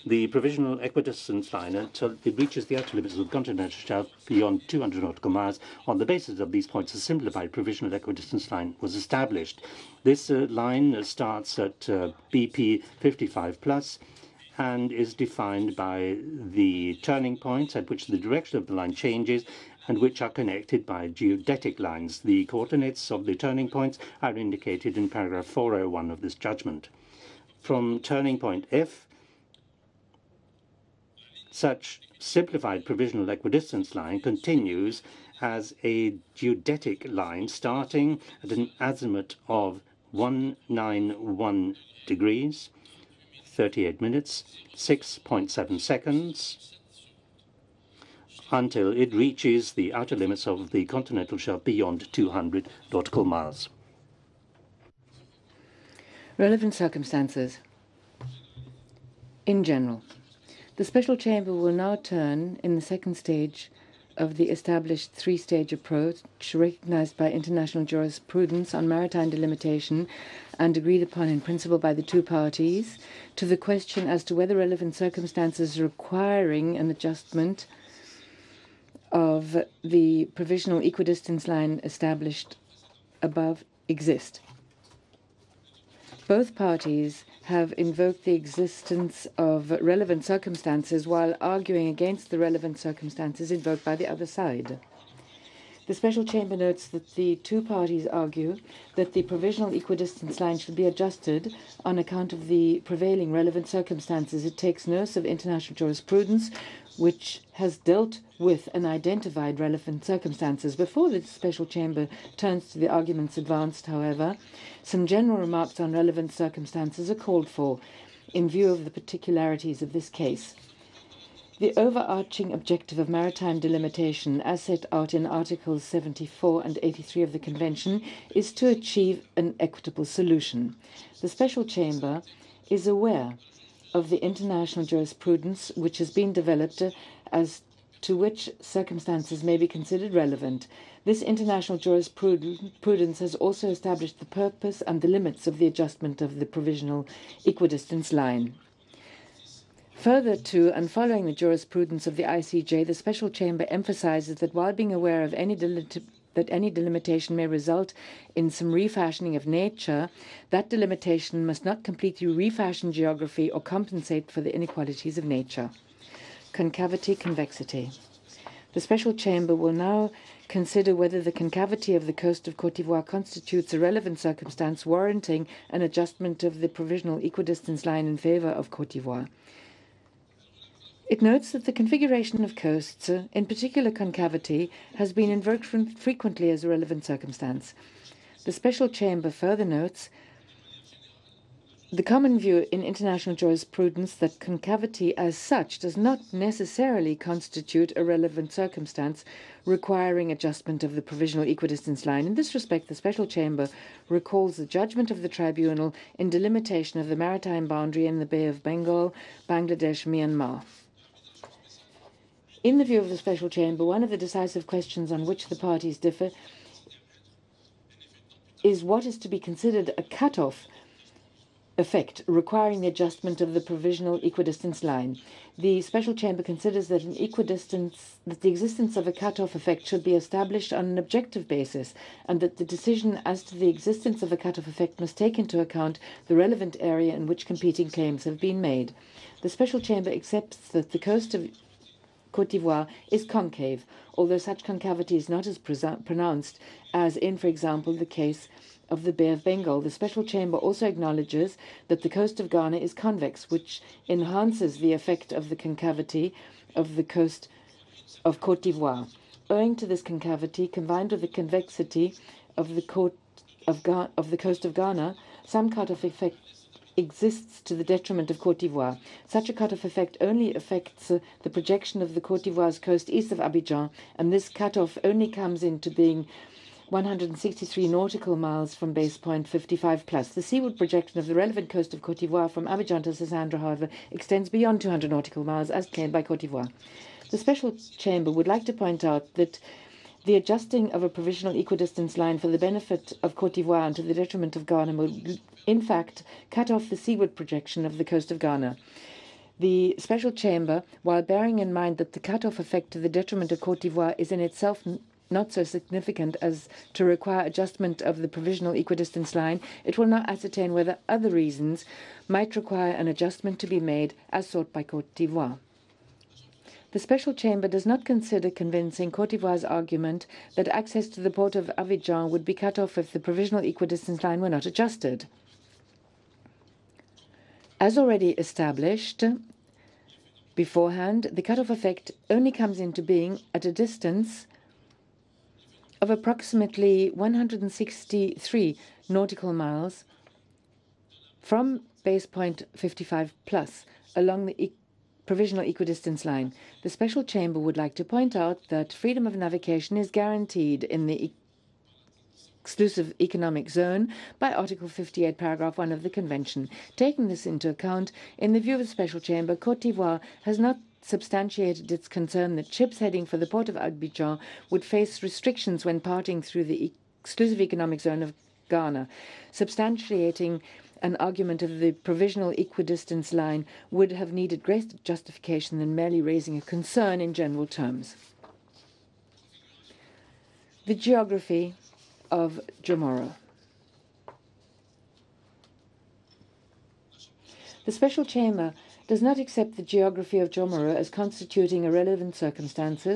the provisional equidistance line until it reaches the outer limits of the continental shelf beyond 200 nautical miles. On the basis of these points, a simplified provisional equidistance line was established. This line starts at BP 55 plus and is defined by the turning points at which the direction of the line changes and which are connected by geodetic lines. The coordinates of the turning points are indicated in paragraph 401 of this judgment. From turning point F, such simplified provisional equidistance line continues as a geodetic line starting at an azimuth of 191 degrees, 38 minutes, 6.7 seconds, until it reaches the outer limits of the continental shelf beyond 200 nautical miles. Relevant circumstances. In general, the Special Chamber will now turn in the second stage of the established three-stage approach recognized by international jurisprudence on maritime delimitation and agreed upon in principle by the two parties to the question as to whether relevant circumstances requiring an adjustment of the provisional equidistance line established above exist. Both parties have invoked the existence of relevant circumstances while arguing against the relevant circumstances invoked by the other side. The Special Chamber notes that the two parties argue that the provisional equidistance line should be adjusted on account of the prevailing relevant circumstances. It takes notice of international jurisprudence which has dealt with and identified relevant circumstances. Before the Special Chamber turns to the arguments advanced, however, some general remarks on relevant circumstances are called for in view of the particularities of this case. The overarching objective of maritime delimitation, as set out in Articles 74 and 83 of the Convention, is to achieve an equitable solution. The Special Chamber is aware of the international jurisprudence which has been developed as to which circumstances may be considered relevant. This international jurisprudence has also established the purpose and the limits of the adjustment of the provisional equidistance line. Further to and following the jurisprudence of the ICJ, the Special Chamber emphasizes that while being aware of any delimitation may result in some refashioning of nature, that delimitation must not completely refashion geography or compensate for the inequalities of nature. Concavity, convexity. The Special Chamber will now consider whether the concavity of the coast of Côte d'Ivoire constitutes a relevant circumstance warranting an adjustment of the provisional equidistance line in favor of Côte d'Ivoire. It notes that the configuration of coasts, in particular concavity, has been invoked frequently as a relevant circumstance. The Special Chamber further notes the common view in international jurisprudence that concavity as such does not necessarily constitute a relevant circumstance requiring adjustment of the provisional equidistance line. In this respect, the Special Chamber recalls the judgment of the tribunal in delimitation of the maritime boundary in the Bay of Bengal, Bangladesh, Myanmar. In the view of the Special Chamber, one of the decisive questions on which the parties differ is what is to be considered a cut-off effect requiring the adjustment of the provisional equidistance line. The Special Chamber considers that the existence of a cut-off effect should be established on an objective basis, and that the decision as to the existence of a cut-off effect must take into account the relevant area in which competing claims have been made. The Special Chamber accepts that the coast of Côte d'Ivoire is concave, although such concavity is not as pronounced as in, for example, the case of the Bay of Bengal. The Special Chamber also acknowledges that the coast of Ghana is convex, which enhances the effect of the concavity of the coast of Côte d'Ivoire. Owing to this concavity, combined with the convexity of the coast of Ghana, some cut-off effect exists to the detriment of Côte d'Ivoire. Such a cut-off effect only affects the projection of the Côte d'Ivoire's coast east of Abidjan, and this cut-off only comes into being 163 nautical miles from base point 55 plus. The seaward projection of the relevant coast of Côte d'Ivoire from Abidjan to Sassandra, however, extends beyond 200 nautical miles as claimed by Côte d'Ivoire. The Special Chamber would like to point out that the adjusting of a provisional equidistance line for the benefit of Côte d'Ivoire and to the detriment of Ghana would, in fact, cut off the seaward projection of the coast of Ghana. The Special Chamber, while bearing in mind that the cut-off effect to the detriment of Côte d'Ivoire is in itself not so significant as to require adjustment of the provisional equidistance line, it will not ascertain whether other reasons might require an adjustment to be made as sought by Côte d'Ivoire. The Special Chamber does not consider convincing Côte d'Ivoire's argument that access to the port of Abidjan would be cut off if the provisional equidistance line were not adjusted. As already established beforehand, the cut-off effect only comes into being at a distance of approximately 163 nautical miles from base point 55 plus along the provisional equidistance line. The Special Chamber would like to point out that freedom of navigation is guaranteed in the exclusive economic zone by Article 58, Paragraph 1 of the Convention. Taking this into account, in the view of the Special Chamber, Côte d'Ivoire has not substantiated its concern that ships heading for the port of Abidjan would face restrictions when parting through the exclusive economic zone of Ghana. Substantiating an argument of the provisional equidistance line would have needed greater justification than merely raising a concern in general terms. The geography of Jomoro. The Special Chamber does not accept the geography of Jomoro as constituting a relevant circumstance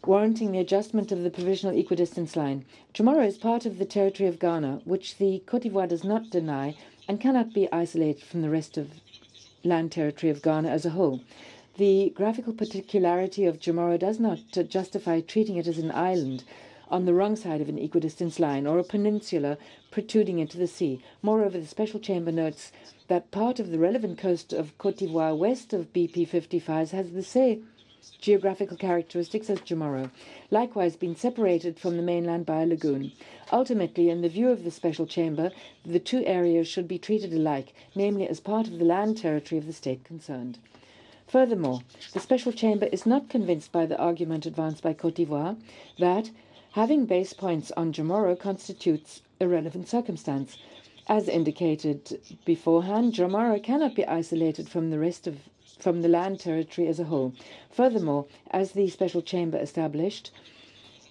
warranting the adjustment of the provisional equidistance line. Jomoro is part of the territory of Ghana, which the Côte d'Ivoire does not deny and cannot be isolated from the rest of land territory of Ghana as a whole. The graphical particularity of Jomoro does not justify treating it as an island on the wrong side of an equidistance line or a peninsula protruding into the sea. Moreover, the Special Chamber notes that part of the relevant coast of Côte d'Ivoire west of BP 55 has the same geographical characteristics as Jomoro, likewise being separated from the mainland by a lagoon. Ultimately, in the view of the Special Chamber, the two areas should be treated alike, namely as part of the land territory of the state concerned. Furthermore, the Special Chamber is not convinced by the argument advanced by Côte d'Ivoire that having base points on Jomoro constitutes a relevant circumstance. As indicated beforehand, Jomoro cannot be isolated from the land territory as a whole. Furthermore, as the Special Chamber established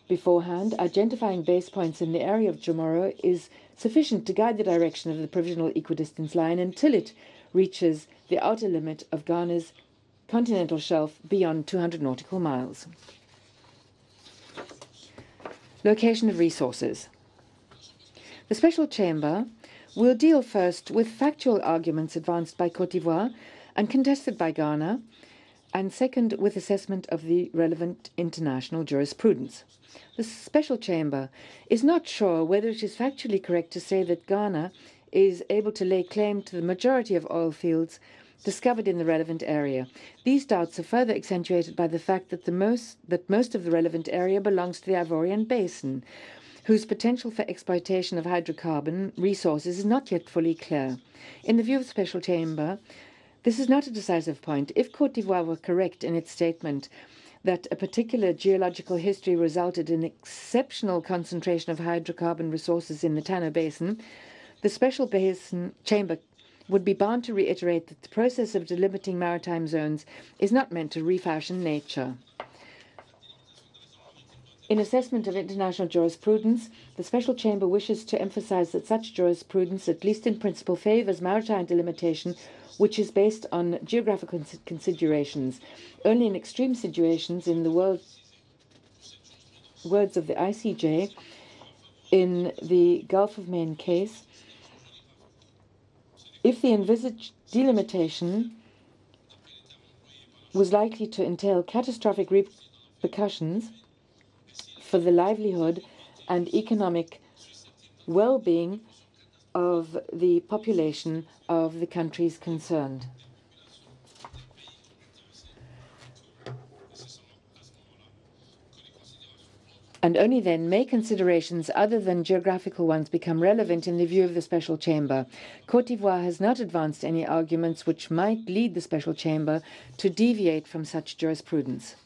beforehand, identifying base points in the area of Jomoro is sufficient to guide the direction of the provisional equidistance line until it reaches the outer limit of Ghana's continental shelf beyond 200 nautical miles. Location of resources. The Special Chamber will deal first with factual arguments advanced by Côte d'Ivoire and contested by Ghana, and second with assessment of the relevant international jurisprudence. The Special Chamber is not sure whether it is factually correct to say that Ghana is able to lay claim to the majority of oil fields discovered in the relevant area. These doubts are further accentuated by the fact that most of the relevant area belongs to the Ivorian Basin, whose potential for exploitation of hydrocarbon resources is not yet fully clear. In the view of the Special Chamber, this is not a decisive point. If Côte d'Ivoire were correct in its statement that a particular geological history resulted in exceptional concentration of hydrocarbon resources in the Tano Basin, the Special Chamber would be bound to reiterate that the process of delimiting maritime zones is not meant to refashion nature. In assessment of international jurisprudence, the Special Chamber wishes to emphasize that such jurisprudence, at least in principle, favors maritime delimitation, which is based on geographical considerations. Only in extreme situations, in the words of the ICJ, in the Gulf of Maine case, if the envisaged delimitation was likely to entail catastrophic repercussions for the livelihood and economic well-being of the population of the countries concerned. And only then may considerations other than geographical ones become relevant in the view of the Special Chamber. Côte d'Ivoire has not advanced any arguments which might lead the Special Chamber to deviate from such jurisprudence.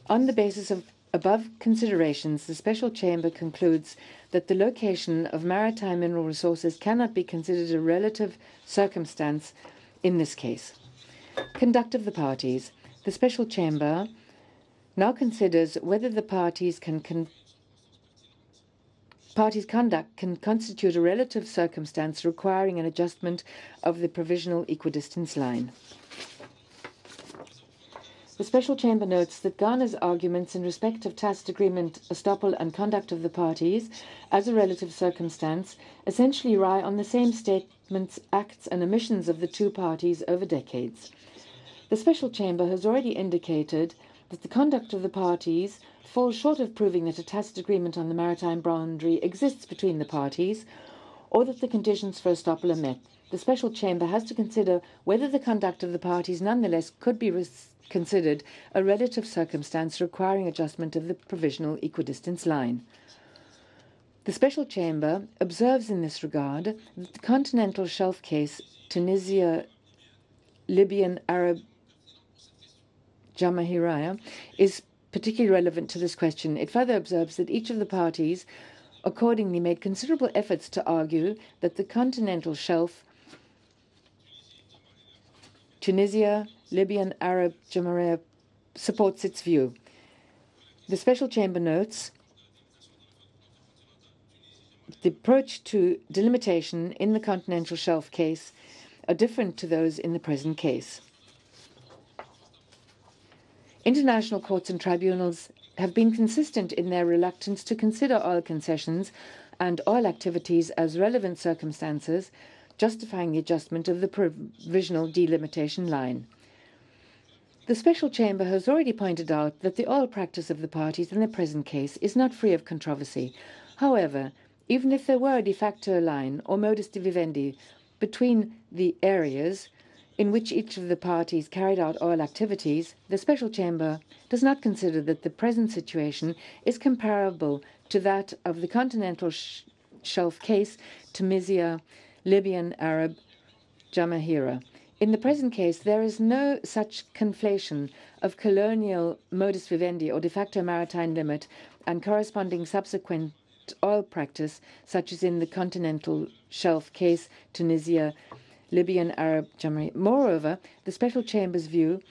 On the basis of above considerations, the Special Chamber concludes that the location of maritime mineral resources cannot be considered a relative circumstance in this case. Conduct of the parties. The Special Chamber now considers whether the parties' conduct can constitute a relative circumstance requiring an adjustment of the provisional equidistance line. The Special Chamber notes that Ghana's arguments in respect of tacit agreement, estoppel, and conduct of the parties as a relative circumstance essentially rely on the same statements, acts, and omissions of the two parties over decades. The Special Chamber has already indicated that the conduct of the parties falls short of proving that a tacit agreement on the maritime boundary exists between the parties, or that the conditions for estoppel are met. The Special Chamber has to consider whether the conduct of the parties nonetheless could be considered a relative circumstance requiring adjustment of the provisional equidistance line. The Special Chamber observes in this regard that the continental shelf case, Tunisia, Libyan, Arab, Jamahiriya, is particularly relevant to this question. It further observes that each of the parties accordingly made considerable efforts to argue that the continental shelf, Tunisia, Libyan, Arab, Jamahiriya, supports its view. The Special Chamber notes the approach to delimitation in the continental shelf case are different to those in the present case. International courts and tribunals have been consistent in their reluctance to consider oil concessions and oil activities as relevant circumstances justifying the adjustment of the provisional delimitation line. The Special Chamber has already pointed out that the oil practice of the parties in the present case is not free of controversy. However, even if there were a de facto line or modus vivendi between the areas in which each of the parties carried out oil activities, the Special Chamber does not consider that the present situation is comparable to that of the continental shelf case, Tunisia, Libyan, Arab, Jamahiriya. In the present case, there is no such conflation of colonial modus vivendi or de facto maritime limit and corresponding subsequent oil practice, such as in the continental shelf case, Tunisia, Libyan, Arab, Jamahiriya. Moreover, the Special Chamber's view,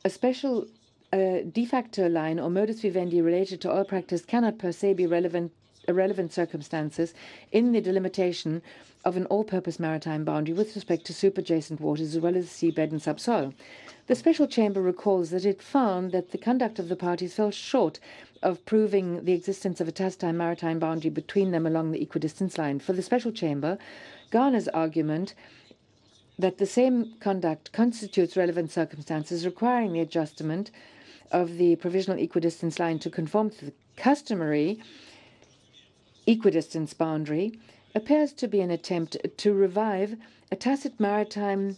a special de facto line or modus vivendi related to oil practice cannot per se be relevant circumstances in the delimitation of an all-purpose maritime boundary with respect to superadjacent waters as well as seabed and subsoil. The Special Chamber recalls that it found that the conduct of the parties fell short of proving the existence of a tacit maritime boundary between them along the equidistance line. For the Special Chamber, Ghana's argument that the same conduct constitutes relevant circumstances requiring the adjustment of the provisional equidistance line to conform to the customary equidistance boundary appears to be an attempt to revive a tacit maritime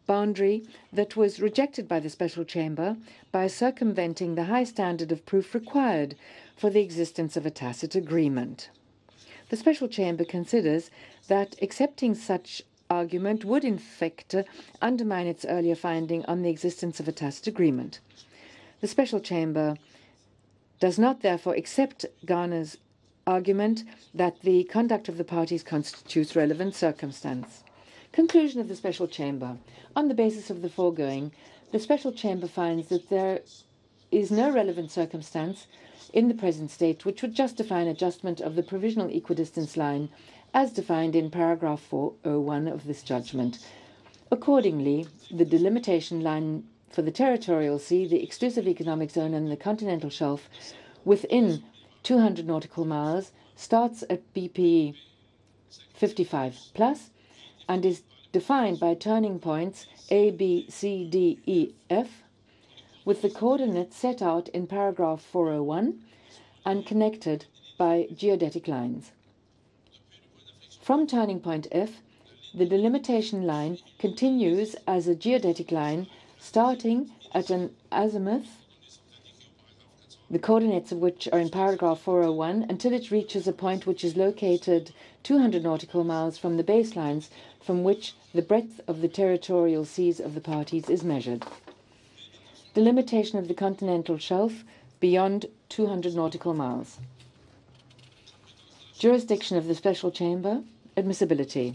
boundary that was rejected by the Special Chamber by circumventing the high standard of proof required for the existence of a tacit agreement. The Special Chamber considers that accepting such argument would in fact undermine its earlier finding on the existence of a tacit agreement. The Special Chamber does not therefore accept Ghana's argument that the conduct of the parties constitutes relevant circumstance. Conclusion of the Special Chamber. On the basis of the foregoing, the Special Chamber finds that there is no relevant circumstance in the present state which would justify an adjustment of the provisional equidistance line as defined in paragraph 401 of this judgment. Accordingly, the delimitation line for the territorial sea, the exclusive economic zone and the continental shelf within 200 nautical miles starts at BP 55 plus and is defined by turning points A, B, C, D, E, F with the coordinates set out in paragraph 401 and connected by geodetic lines. From turning point F, the delimitation line continues as a geodetic line starting at an azimuth, the coordinates of which are in paragraph 401, until it reaches a point which is located 200 nautical miles from the baselines from which the breadth of the territorial seas of the parties is measured. Delimitation of the continental shelf beyond 200 nautical miles. Jurisdiction of the Special Chamber. Admissibility.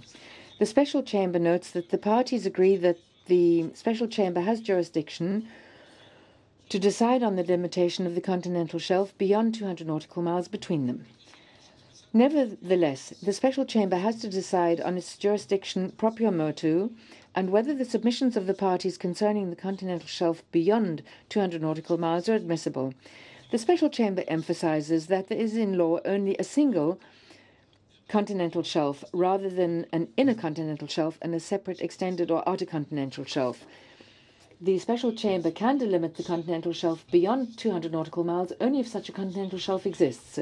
The Special Chamber notes that the parties agree that the Special Chamber has jurisdiction to decide on the limitation of the continental shelf beyond 200 nautical miles between them. Nevertheless, the Special Chamber has to decide on its jurisdiction proprio motu and whether the submissions of the parties concerning the continental shelf beyond 200 nautical miles are admissible. The Special Chamber emphasizes that there is in law only a single continental shelf rather than an inner continental shelf and a separate extended or outer continental shelf. the Special Chamber can delimit the continental shelf beyond 200 nautical miles only if such a continental shelf exists.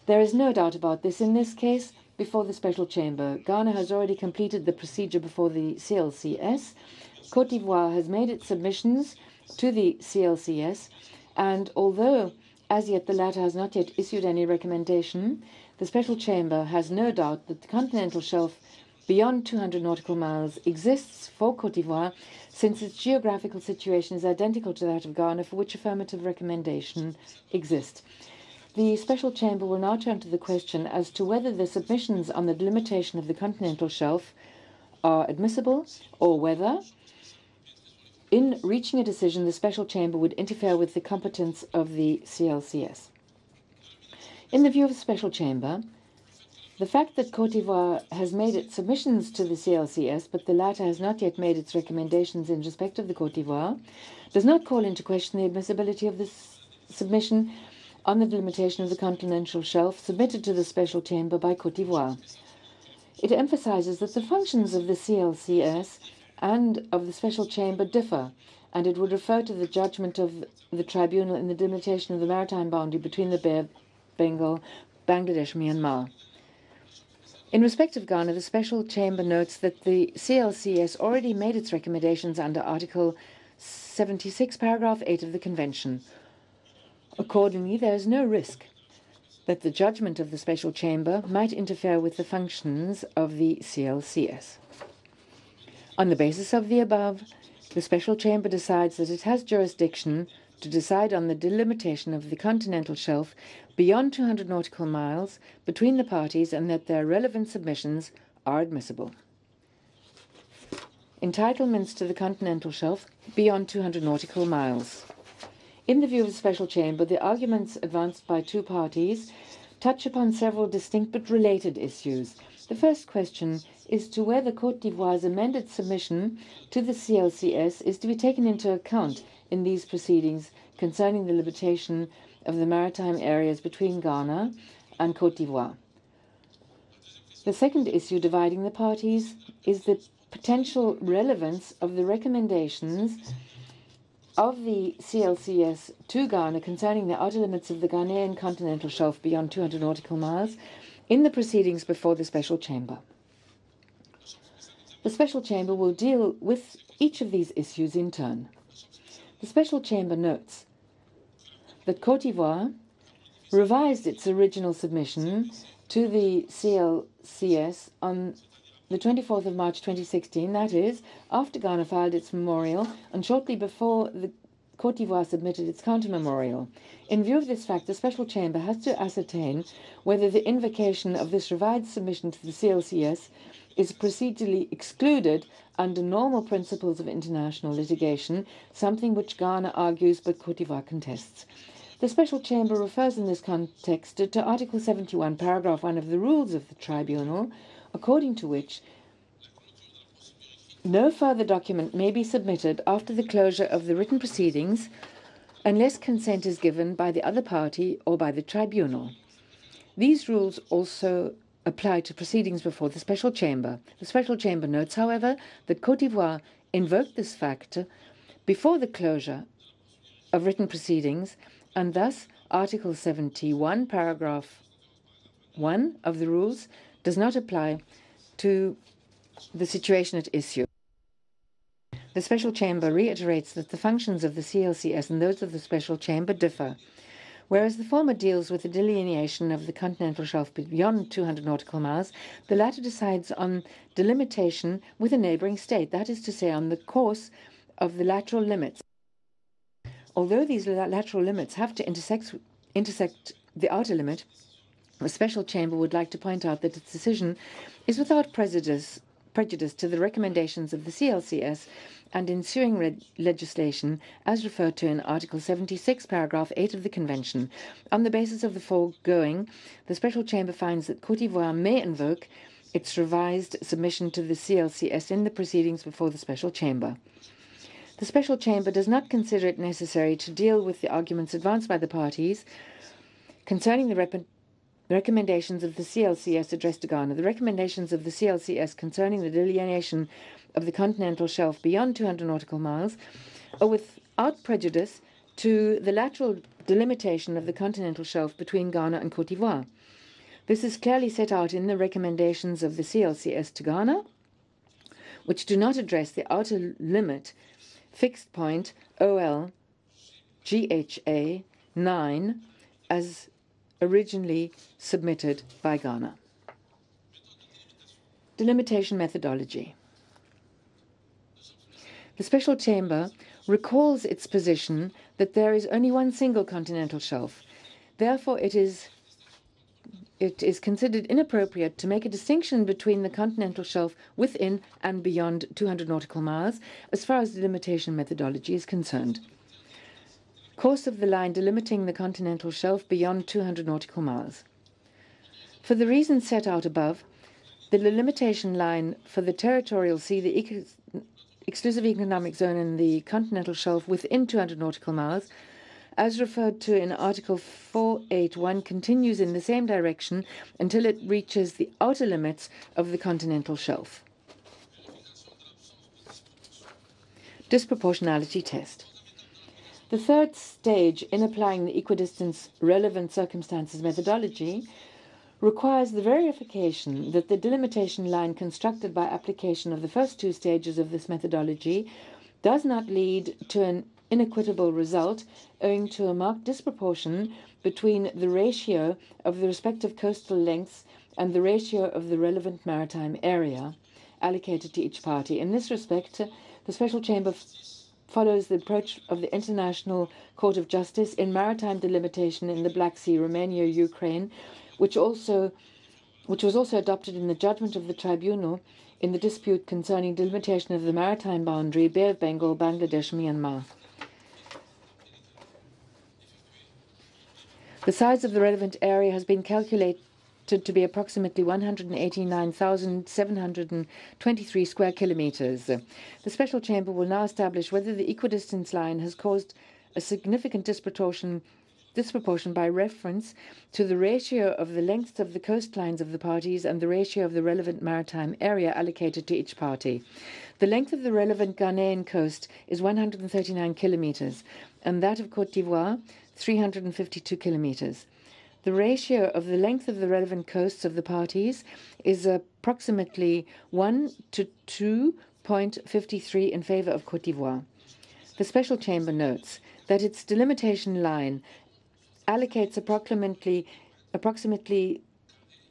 There is no doubt about this. In this case, before the Special Chamber, Ghana has already completed the procedure before the CLCS. Côte d'Ivoire has made its submissions to the CLCS, and although as yet the latter has not yet issued any recommendation, the Special Chamber has no doubt that the continental shelf beyond 200 nautical miles exists for Côte d'Ivoire, since its geographical situation is identical to that of Ghana, for which affirmative recommendation exists. The Special Chamber will now turn to the question as to whether the submissions on the delimitation of the continental shelf are admissible, or whether, in reaching a decision, the Special Chamber would interfere with the competence of the CLCS. In the view of the Special Chamber, the fact that Côte d'Ivoire has made its submissions to the CLCS, but the latter has not yet made its recommendations in respect of the Côte d'Ivoire, does not call into question the admissibility of this submission on the delimitation of the continental shelf submitted to the Special Chamber by Côte d'Ivoire. It emphasizes that the functions of the CLCS and of the Special Chamber differ, and it would refer to the judgment of the tribunal in the delimitation of the maritime boundary between the Bay of Bengal, Bangladesh, and Myanmar. In respect of Ghana, the Special Chamber notes that the CLCS already made its recommendations under Article 76, Paragraph 8 of the Convention. Accordingly, there is no risk that the judgment of the Special Chamber might interfere with the functions of the CLCS. On the basis of the above, the Special Chamber decides that it has jurisdiction to decide on the delimitation of the continental shelf beyond 200 nautical miles between the parties, and that their relevant submissions are admissible. Entitlements to the continental shelf beyond 200 nautical miles. In the view of the Special Chamber, the arguments advanced by two parties touch upon several distinct but related issues. The first question is to whether Côte d'Ivoire's amended submission to the CLCS is to be taken into account in these proceedings concerning the limitation of the maritime areas between Ghana and Côte d'Ivoire. The second issue dividing the parties is the potential relevance of the recommendations of the CLCS to Ghana concerning the outer limits of the Ghanaian continental shelf beyond 200 nautical miles in the proceedings before the Special Chamber. The Special Chamber will deal with each of these issues in turn. The Special Chamber notes that Côte d'Ivoire revised its original submission to the CLCS on the 24th of March 2016, that is, after Ghana filed its memorial and shortly before the Côte d'Ivoire submitted its counter-memorial. In view of this fact, the Special Chamber has to ascertain whether the invocation of this revised submission to the CLCS is procedurally excluded under normal principles of international litigation, something which Ghana argues but Côte d'Ivoire contests. The Special Chamber refers in this context to Article 71, Paragraph 1 of the Rules of the Tribunal, according to which no further document may be submitted after the closure of the written proceedings unless consent is given by the other party or by the tribunal. These rules also apply to proceedings before the Special Chamber. The Special Chamber notes, however, that Côte d'Ivoire invoked this fact before the closure of written proceedings, and thus Article 71, Paragraph 1 of the rules does not apply to the situation at issue. The Special Chamber reiterates that the functions of the CLCS and those of the Special Chamber differ. Whereas the former deals with the delineation of the continental shelf beyond 200 nautical miles, the latter decides on delimitation with a neighboring state, that is to say, on the course of the lateral limits. Although these lateral limits have to intersect the outer limit, the Special Chamber would like to point out that its decision is without prejudice to the recommendations of the CLCS and ensuing legislation as referred to in Article 76, Paragraph 8 of the Convention. On the basis of the foregoing, the Special Chamber finds that Côte d'Ivoire may invoke its revised submission to the CLCS in the proceedings before the Special Chamber. The Special Chamber does not consider it necessary to deal with the arguments advanced by the parties concerning the The recommendations of the CLCS addressed to Ghana. The recommendations of the CLCS concerning the delineation of the continental shelf beyond 200 nautical miles are without prejudice to the lateral delimitation of the continental shelf between Ghana and Côte d'Ivoire. This is clearly set out in the recommendations of the CLCS to Ghana, which do not address the outer limit fixed point OL GHA 9 as originally submitted by Ghana. Delimitation methodology. The Special Chamber recalls its position that there is only one single continental shelf. Therefore, it is considered inappropriate to make a distinction between the continental shelf within and beyond 200 nautical miles as far as delimitation methodology is concerned. Course of the line delimiting the continental shelf beyond 200 nautical miles. For the reasons set out above, the delimitation line for the territorial sea, the exclusive economic zone, and the continental shelf within 200 nautical miles, as referred to in Article 481, continues in the same direction until it reaches the outer limits of the continental shelf. Disproportionality test. The third stage in applying the equidistance relevant circumstances methodology requires the verification that the delimitation line constructed by application of the first two stages of this methodology does not lead to an inequitable result owing to a marked disproportion between the ratio of the respective coastal lengths and the ratio of the relevant maritime area allocated to each party. In this respect, the Special Chamber follows the approach of the International Court of Justice in maritime delimitation in the Black Sea, Romania, Ukraine, which was also adopted in the judgment of the tribunal in the dispute concerning delimitation of the maritime boundary Bay of Bengal, Bangladesh, Myanmar. The size of the relevant area has been calculated to be approximately 189,723 square kilometers. The Special Chamber will now establish whether the equidistance line has caused a significant disproportion by reference to the ratio of the lengths of the coastlines of the parties and the ratio of the relevant maritime area allocated to each party. The length of the relevant Ghanaian coast is 139 kilometers, and that of Côte d'Ivoire, 352 kilometers. The ratio of the length of the relevant coasts of the parties is approximately 1 to 2.53 in favor of Côte d'Ivoire. The Special Chamber notes that its delimitation line allocates approximately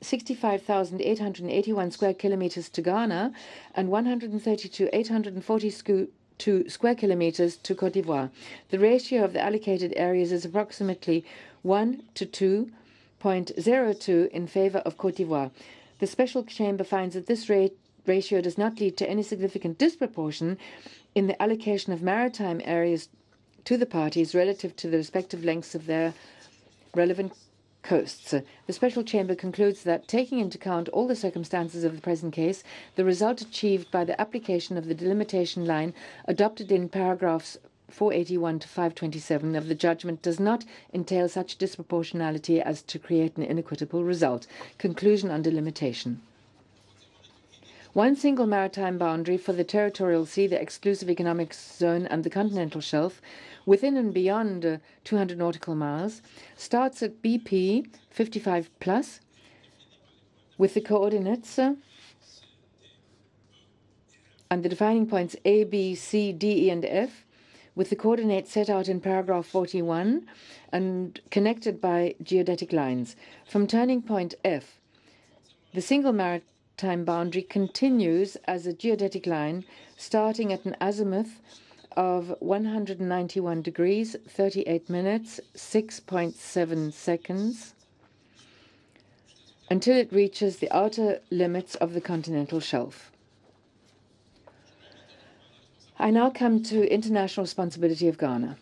65,881 square kilometers to Ghana and 132,842 square kilometers to Côte d'Ivoire. The ratio of the allocated areas is approximately 1 to 2.02 in favor of Côte d'Ivoire. The Special Chamber finds that this ratio does not lead to any significant disproportion in the allocation of maritime areas to the parties relative to the respective lengths of their relevant coasts. The Special Chamber concludes that, taking into account all the circumstances of the present case, the result achieved by the application of the delimitation line adopted in paragraphs 481 to 527 of the judgment does not entail such disproportionality as to create an inequitable result. Conclusion on delimitation. One single maritime boundary for the territorial sea, the exclusive economic zone, and the continental shelf, within and beyond 200 nautical miles, starts at BP 55 plus with the coordinates and the defining points A, B, C, D, E, and F, with the coordinates set out in paragraph 41 and connected by geodetic lines. From turning point F, the single maritime boundary continues as a geodetic line starting at an azimuth of 191 degrees, 38 minutes, 6.7 seconds, until it reaches the outer limits of the continental shelf. I now come to international responsibility of Ghana.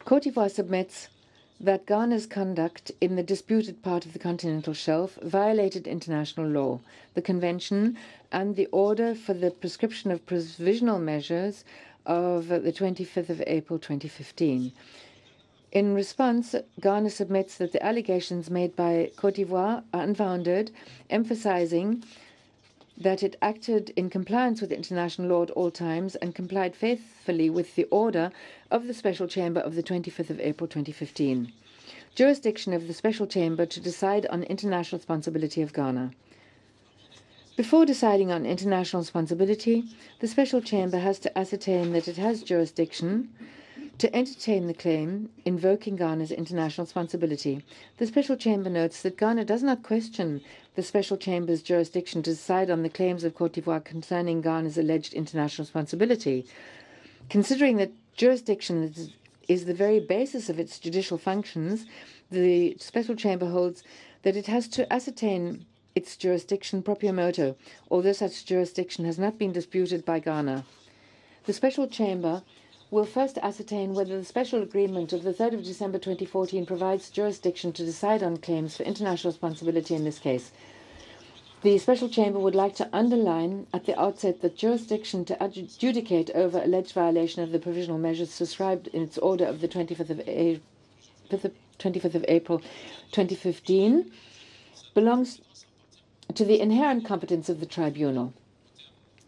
Côte d'Ivoire submits that Ghana's conduct in the disputed part of the continental shelf violated international law, the Convention, and the Order for the Prescription of Provisional Measures of the 25th of April 2015. In response, Ghana submits that the allegations made by Côte d'Ivoire are unfounded, emphasizing that it acted in compliance with international law at all times and complied faithfully with the order of the Special Chamber of the 25th of April 2015. Jurisdiction of the Special Chamber to decide on international responsibility of Ghana. Before deciding on international responsibility, the Special Chamber has to ascertain that it has jurisdiction to entertain the claim invoking Ghana's international responsibility. The Special Chamber notes that Ghana does not question the Special Chamber's jurisdiction to decide on the claims of Côte d'Ivoire concerning Ghana's alleged international responsibility. Considering that jurisdiction is the very basis of its judicial functions, the Special Chamber holds that it has to ascertain its jurisdiction proprio motu, although such jurisdiction has not been disputed by Ghana. The Special Chamber will first ascertain whether the special agreement of the 3rd of December 2014 provides jurisdiction to decide on claims for international responsibility in this case. The Special Chamber would like to underline at the outset that jurisdiction to adjudicate over alleged violation of the provisional measures prescribed in its order of the 25th of April 2015 belongs to the inherent competence of the tribunal.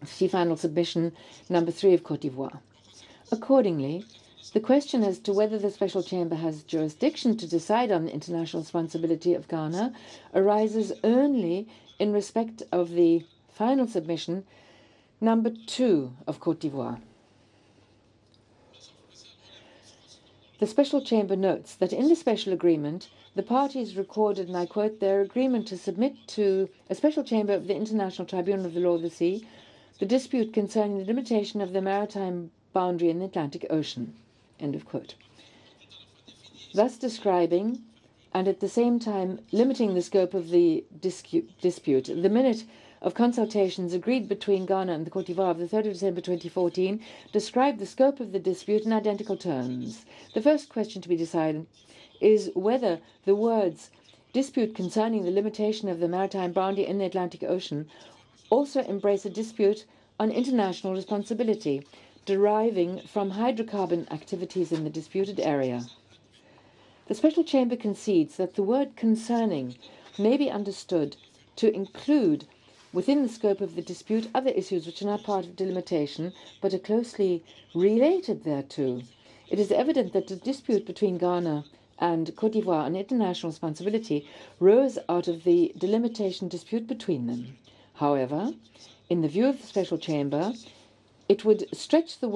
See final submission number 3 of Côte d'Ivoire. Accordingly, the question as to whether the Special Chamber has jurisdiction to decide on the international responsibility of Ghana arises only in respect of the final submission number 2 of Côte d'Ivoire. The Special Chamber notes that in the special agreement, the parties recorded, and I quote, their agreement to submit to a Special Chamber of the International Tribunal of the Law of the Sea the dispute concerning the limitation of the maritime boundary in the Atlantic Ocean, end of quote. Thus describing, and at the same time limiting the scope of the dispute, the minute of consultations agreed between Ghana and the Côte d'Ivoire of the 3rd of December 2014 described the scope of the dispute in identical terms. The first question to be decided is whether the words dispute concerning the limitation of the maritime boundary in the Atlantic Ocean also embrace a dispute on international responsibility deriving from hydrocarbon activities in the disputed area. The Special Chamber concedes that the word concerning may be understood to include within the scope of the dispute other issues which are not part of delimitation but are closely related thereto. It is evident that the dispute between Ghana and Côte d'Ivoire on international responsibility rose out of the delimitation dispute between them. However, in the view of the Special Chamber, it would stretch the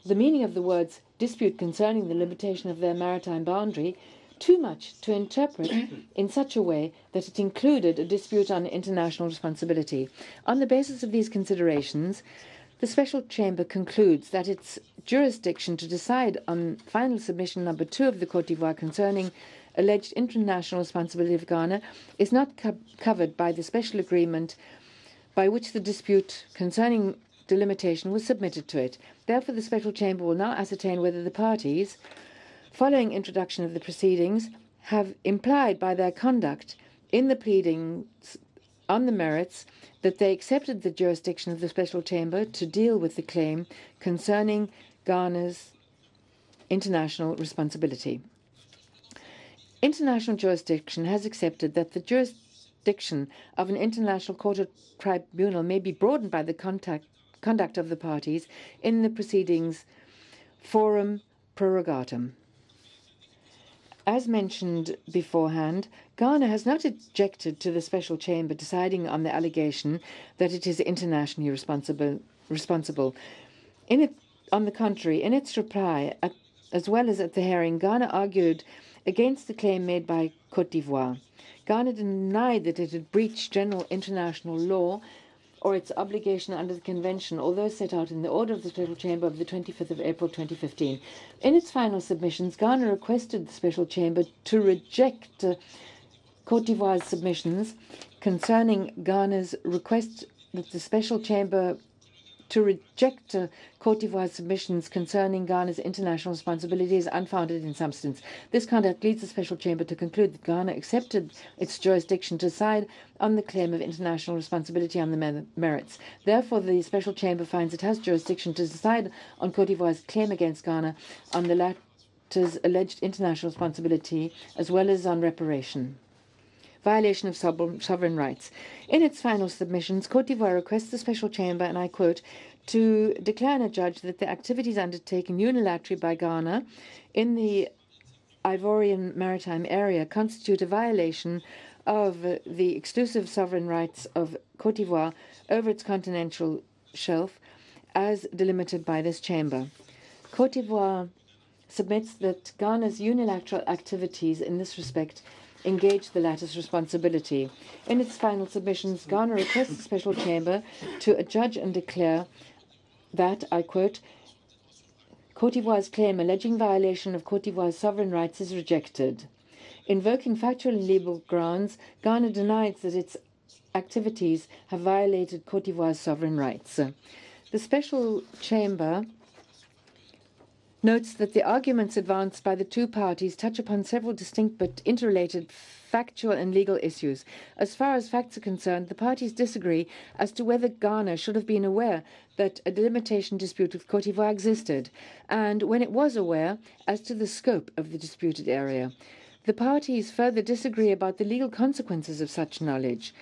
meaning of the words dispute concerning the limitation of their maritime boundary too much to interpret in such a way that it included a dispute on international responsibility. On the basis of these considerations, the Special Chamber concludes that its jurisdiction to decide on final submission number 2 of the Côte d'Ivoire concerning alleged international responsibility of Ghana is not covered by the special agreement by which the dispute concerning delimitation was submitted to it. Therefore, the Special Chamber will now ascertain whether the parties, following introduction of the proceedings, have implied by their conduct in the pleadings on the merits that they accepted the jurisdiction of the Special Chamber to deal with the claim concerning Ghana's international responsibility. International jurisdiction has accepted that the jurisdiction of an international court or tribunal may be broadened by the conduct of the parties in the proceedings forum prorogatum. As mentioned beforehand, Ghana has not objected to the Special Chamber deciding on the allegation that it is internationally responsible. On the contrary, in its reply, as well as at the hearing, Ghana argued against the claim made by Côte d'Ivoire. Ghana denied that it had breached general international law or its obligation under the Convention, although set out in the order of the Special Chamber of the 25th of April 2015. In its final submissions, Ghana requested the Special Chamber to reject Côte d'Ivoire's submissions concerning Ghana's request that the Special Chamber to reject Côte d'Ivoire's submissions concerning Ghana's international responsibility is unfounded in substance. This conduct leads the Special Chamber to conclude that Ghana accepted its jurisdiction to decide on the claim of international responsibility on the merits. Therefore, the Special Chamber finds it has jurisdiction to decide on Côte d'Ivoire's claim against Ghana on the matters alleged international responsibility as well as on reparation. Violation of sovereign rights. In its final submissions, Côte d'Ivoire requests the Special Chamber, and I quote, to declare and adjudge that the activities undertaken unilaterally by Ghana in the Ivorian maritime area constitute a violation of the exclusive sovereign rights of Côte d'Ivoire over its continental shelf as delimited by this chamber. Côte d'Ivoire submits that Ghana's unilateral activities in this respect engage the latter's responsibility. In its final submissions, Ghana requests the Special Chamber to adjudge and declare that, I quote, Côte d'Ivoire's claim alleging violation of Côte d'Ivoire's sovereign rights is rejected. Invoking factual and legal grounds, Ghana denies that its activities have violated Côte d'Ivoire's sovereign rights. The Special Chamber notes that the arguments advanced by the two parties touch upon several distinct but interrelated factual and legal issues. As far as facts are concerned, the parties disagree as to whether Ghana should have been aware that a delimitation dispute with Côte d'Ivoire existed, and when it was aware, as to the scope of the disputed area. The parties further disagree about the legal consequences of such knowledge.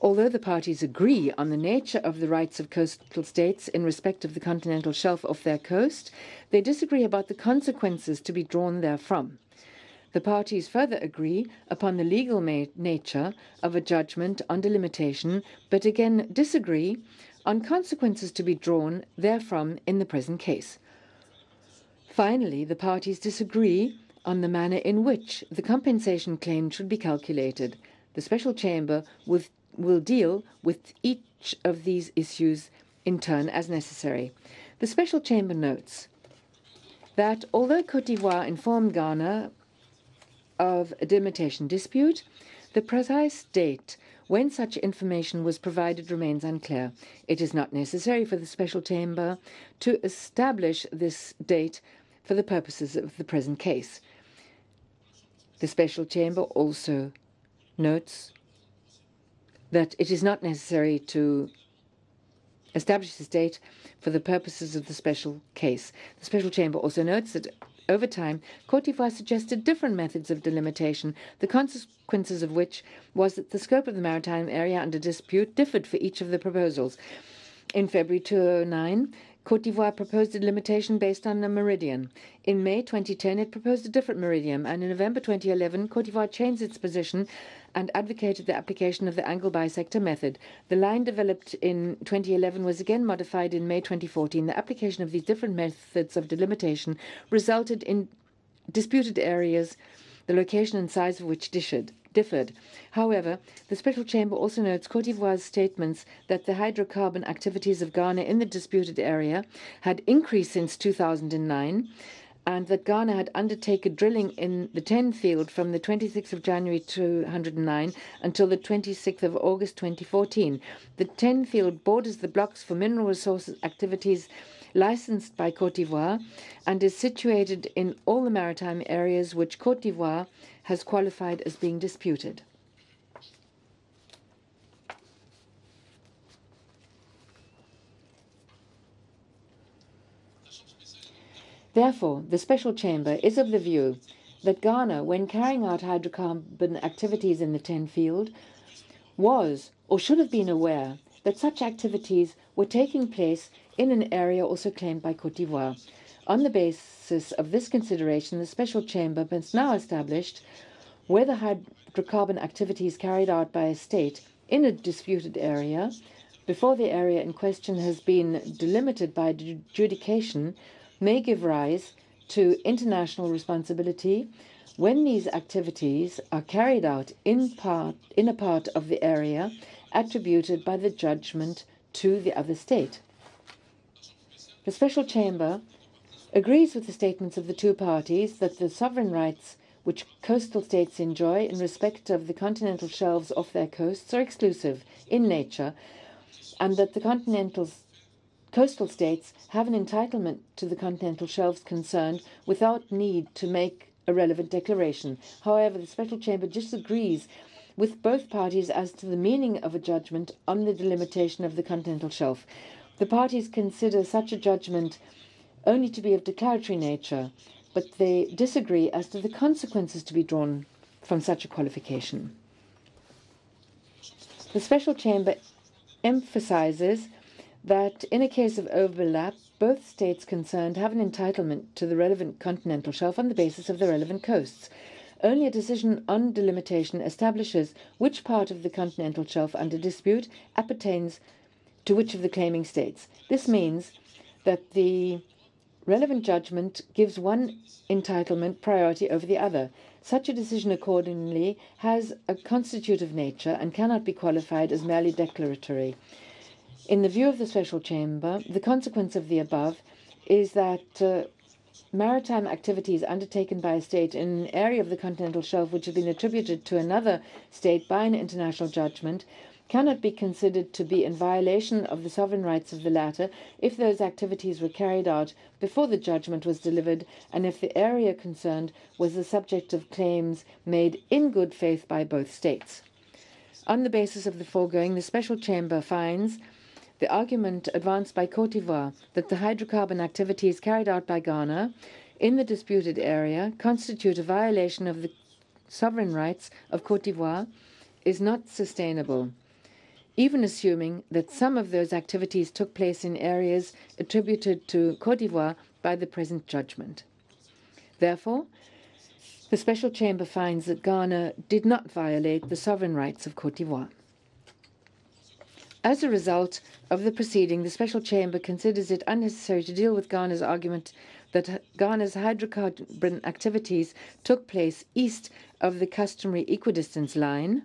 Although the parties agree on the nature of the rights of coastal states in respect of the continental shelf off their coast, they disagree about the consequences to be drawn therefrom. The parties further agree upon the legal nature of a judgment on delimitation, but again disagree on consequences to be drawn therefrom in the present case. Finally, the parties disagree on the manner in which the compensation claim should be calculated. The Special Chamber will deal with each of these issues in turn as necessary. The Special Chamber notes that although Côte d'Ivoire informed Ghana of a delimitation dispute, the precise date when such information was provided remains unclear. It is not necessary for the Special Chamber to establish this date for the purposes of the present case. The Special Chamber also notes that it is not necessary to establish this date for the purposes of the special case. The Special Chamber also notes that over time, Côte d'Ivoire suggested different methods of delimitation, the consequences of which was that the scope of the maritime area under dispute differed for each of the proposals. In February 2009, Côte d'Ivoire proposed a delimitation based on a meridian. In May 2010, it proposed a different meridian, and in November 2011, Côte d'Ivoire changed its position and advocated the application of the angle bisector method. The line developed in 2011 was again modified in May 2014. The application of these different methods of delimitation resulted in disputed areas, the location and size of which differed. However, the Special Chamber also notes Côte d'Ivoire's statements that the hydrocarbon activities of Ghana in the disputed area had increased since 2009, and that Ghana had undertaken drilling in the 10 field from the 26th of January 2009 until the 26th of August 2014. The 10 field borders the blocks for mineral resources activities licensed by Côte d'Ivoire and is situated in all the maritime areas which Côte d'Ivoire has qualified as being disputed. Therefore, the Special Chamber is of the view that Ghana, when carrying out hydrocarbon activities in the 10 field, was or should have been aware that such activities were taking place in an area also claimed by Côte d'Ivoire. On the basis of this consideration, the Special Chamber has now established whether hydrocarbon activities carried out by a state in a disputed area, before the area in question has been delimited by adjudication, may give rise to international responsibility when these activities are carried out in a part of the area attributed by the judgment to the other state. The Special Chamber agrees with the statements of the two parties that the sovereign rights which coastal states enjoy in respect of the continental shelves off their coasts are exclusive in nature, and that the coastal states have an entitlement to the continental shelves concerned without need to make a relevant declaration. However, the Special Chamber disagrees with both parties as to the meaning of a judgment on the delimitation of the continental shelf. The parties consider such a judgment only to be of declaratory nature. but they disagree as to the consequences to be drawn from such a qualification. The Special Chamber emphasizes that in a case of overlap, both states concerned have an entitlement to the relevant continental shelf on the basis of the relevant coasts. Only a decision on delimitation establishes which part of the continental shelf under dispute appertains to which of the claiming states. This means that the relevant judgment gives one entitlement priority over the other. Such a decision accordingly has a constitutive nature and cannot be qualified as merely declaratory. In the view of the Special Chamber, the consequence of the above is that maritime activities undertaken by a state in an area of the continental shelf which has been attributed to another state by an international judgment cannot be considered to be in violation of the sovereign rights of the latter if those activities were carried out before the judgment was delivered and if the area concerned was the subject of claims made in good faith by both states. On the basis of the foregoing, the Special Chamber finds the argument advanced by Côte d'Ivoire that the hydrocarbon activities carried out by Ghana in the disputed area constitute a violation of the sovereign rights of Côte d'Ivoire is not sustainable, even assuming that some of those activities took place in areas attributed to Côte d'Ivoire by the present judgment. Therefore, the Special Chamber finds that Ghana did not violate the sovereign rights of Côte d'Ivoire. As a result of the proceeding, the Special Chamber considers it unnecessary to deal with Ghana's argument that Ghana's hydrocarbon activities took place east of the customary equidistance line,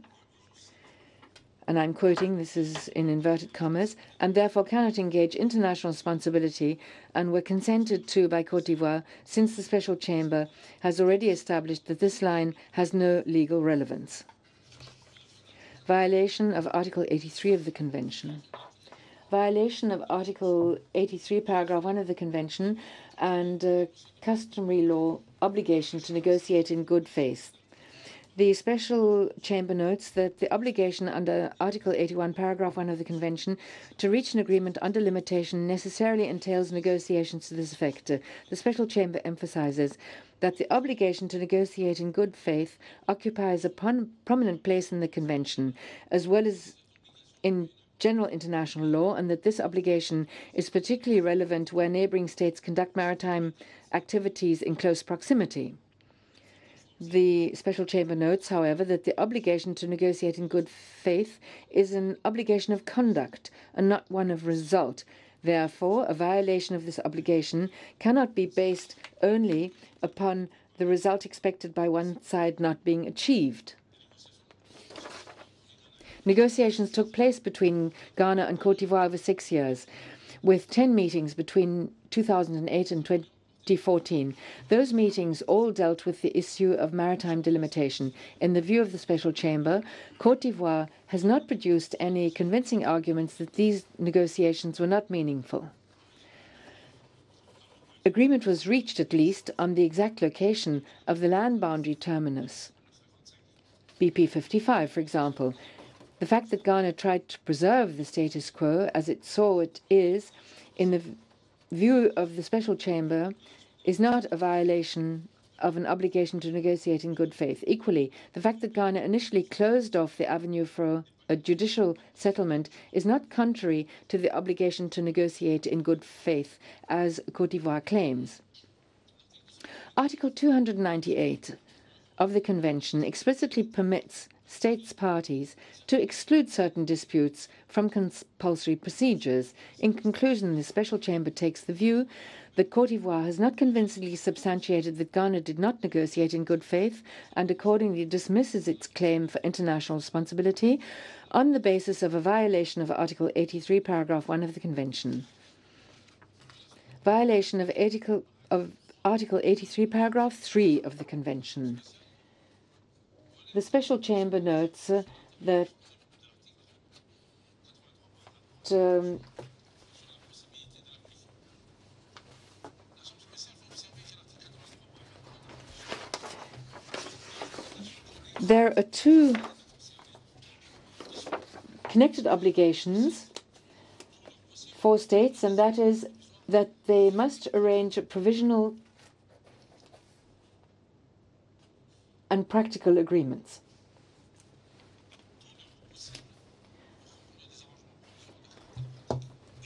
and I'm quoting, this is in inverted commas, and therefore cannot engage international responsibility and were consented to by Côte d'Ivoire since the Special Chamber has already established that this line has no legal relevance. Violation of Article 83 of the Convention. Violation of Article 83, Paragraph 1 of the Convention and customary law obligation to negotiate in good faith. The Special Chamber notes that the obligation under Article 81, Paragraph 1 of the Convention to reach an agreement under limitation necessarily entails negotiations to this effect. The Special Chamber emphasizes that the obligation to negotiate in good faith occupies a prominent place in the Convention, as well as in general international law, and that this obligation is particularly relevant where neighboring states conduct maritime activities in close proximity. The Special Chamber notes, however, that the obligation to negotiate in good faith is an obligation of conduct and not one of result. Therefore, a violation of this obligation cannot be based only upon the result expected by one side not being achieved. Negotiations took place between Ghana and Côte d'Ivoire over 6 years, with 10 meetings between 2008 and 2014. Those meetings all dealt with the issue of maritime delimitation. In the view of the Special Chamber, Côte d'Ivoire has not produced any convincing arguments that these negotiations were not meaningful. Agreement was reached, at least, on the exact location of the land boundary terminus, BP 55, for example. The fact that Ghana tried to preserve the status quo as it saw it is, in the view of the Special Chamber, is not a violation of an obligation to negotiate in good faith. Equally, the fact that Ghana initially closed off the avenue for a judicial settlement is not contrary to the obligation to negotiate in good faith, as Côte d'Ivoire claims. Article 298 of the Convention explicitly permits states parties to exclude certain disputes from compulsory procedures. In conclusion, the Special Chamber takes the view that Côte d'Ivoire has not convincingly substantiated that Ghana did not negotiate in good faith and accordingly dismisses its claim for international responsibility on the basis of a violation of Article 83, Paragraph 1 of the Convention. Violation of Article 83, Paragraph 3 of the Convention. The Special Chamber notes that there are two connected obligations for states, and that is that they must arrange a provisional and practical agreements.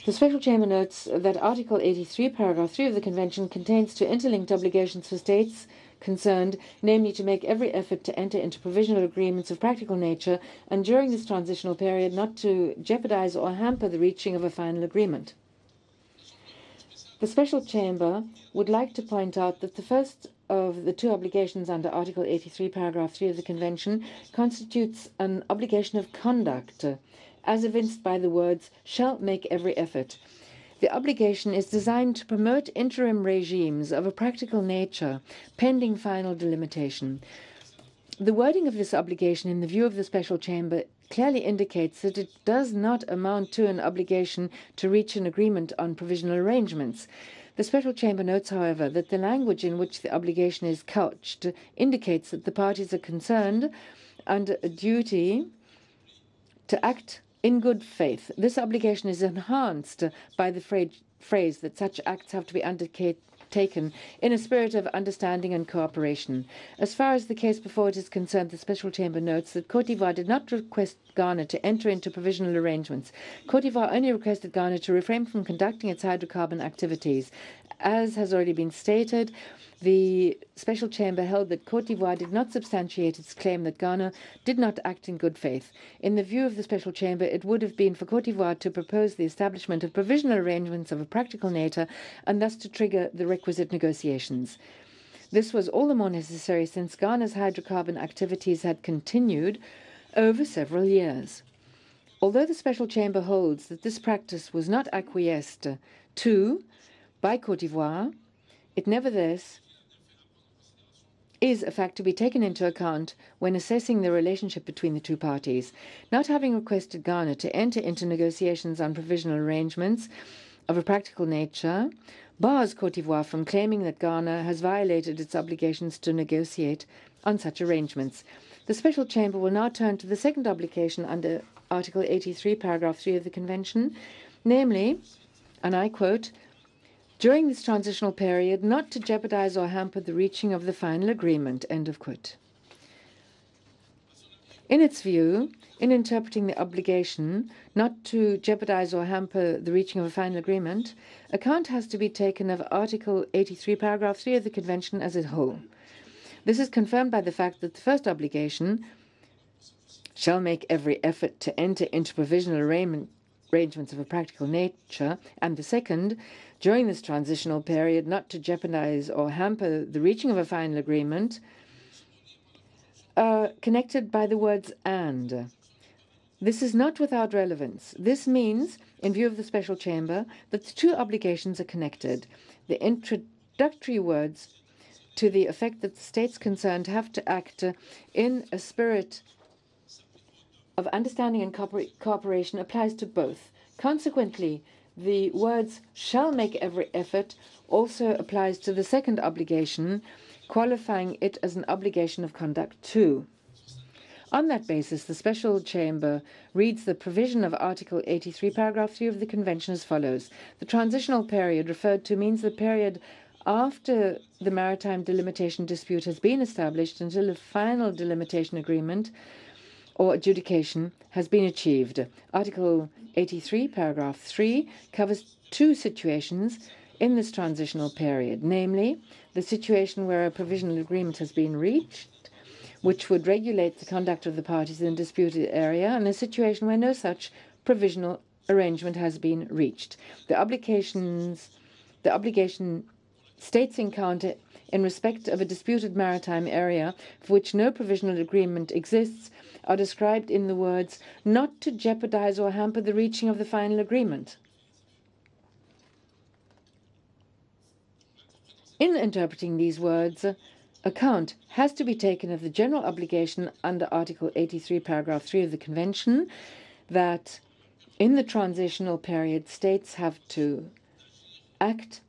The Special Chamber notes that Article 83, Paragraph 3 of the Convention contains two interlinked obligations for states concerned, namely to make every effort to enter into provisional agreements of practical nature and during this transitional period not to jeopardize or hamper the reaching of a final agreement. The Special Chamber would like to point out that the first of the two obligations under Article 83, Paragraph 3 of the Convention constitutes an obligation of conduct, as evinced by the words, shall make every effort. The obligation is designed to promote interim regimes of a practical nature, pending final delimitation. The wording of this obligation, in the view of the Special Chamber, clearly indicates that it does not amount to an obligation to reach an agreement on provisional arrangements. The Special Chamber notes, however, that the language in which the obligation is couched indicates that the parties are concerned under a duty to act in good faith. This obligation is enhanced by the phrase that such acts have to be undertaken in a spirit of understanding and cooperation. As far as the case before it is concerned, the Special Chamber notes that Côte d'Ivoire did not request Ghana to enter into provisional arrangements. Côte d'Ivoire only requested Ghana to refrain from conducting its hydrocarbon activities. As has already been stated, the Special Chamber held that Côte d'Ivoire did not substantiate its claim that Ghana did not act in good faith. In the view of the Special Chamber, it would have been for Côte d'Ivoire to propose the establishment of provisional arrangements of a practical nature and thus to trigger the requisite negotiations. This was all the more necessary since Ghana's hydrocarbon activities had continued over several years. Although the Special Chamber holds that this practice was not acquiesced to by Côte d'Ivoire, it nevertheless is a fact to be taken into account when assessing the relationship between the two parties. Not having requested Ghana to enter into negotiations on provisional arrangements of a practical nature bars Côte d'Ivoire from claiming that Ghana has violated its obligations to negotiate on such arrangements. The Special Chamber will now turn to the second obligation under Article 83, Paragraph 3 of the Convention, namely, and I quote, during this transitional period, not to jeopardize or hamper the reaching of the final agreement, end of quote. In its view, in interpreting the obligation not to jeopardize or hamper the reaching of a final agreement, account has to be taken of Article 83, Paragraph 3 of the Convention as a whole. This is confirmed by the fact that the first obligation shall make every effort to enter into provisional arrangements of a practical nature, and the second, during this transitional period, not to jeopardize or hamper the reaching of a final agreement, connected by the words "and." This is not without relevance. This means, in view of the Special Chamber, that the two obligations are connected. The introductory words to the effect that the states concerned have to act in a spirit of understanding and cooperation applies to both. Consequently, the words shall make every effort also applies to the second obligation, qualifying it as an obligation of conduct too. On that basis, the Special Chamber reads the provision of Article 83, Paragraph 3 of the Convention as follows. The transitional period referred to means the period after the maritime delimitation dispute has been established until a final delimitation agreement or adjudication has been achieved. Article 83, Paragraph 3 covers two situations in this transitional period, namely the situation where a provisional agreement has been reached, which would regulate the conduct of the parties in the disputed area, and a situation where no such provisional arrangement has been reached. The obligation states encounter in respect of a disputed maritime area for which no provisional agreement exists are described in the words not to jeopardize or hamper the reaching of the final agreement. In interpreting these words, account has to be taken of the general obligation under Article 83, Paragraph 3 of the Convention that in the transitional period states have to act,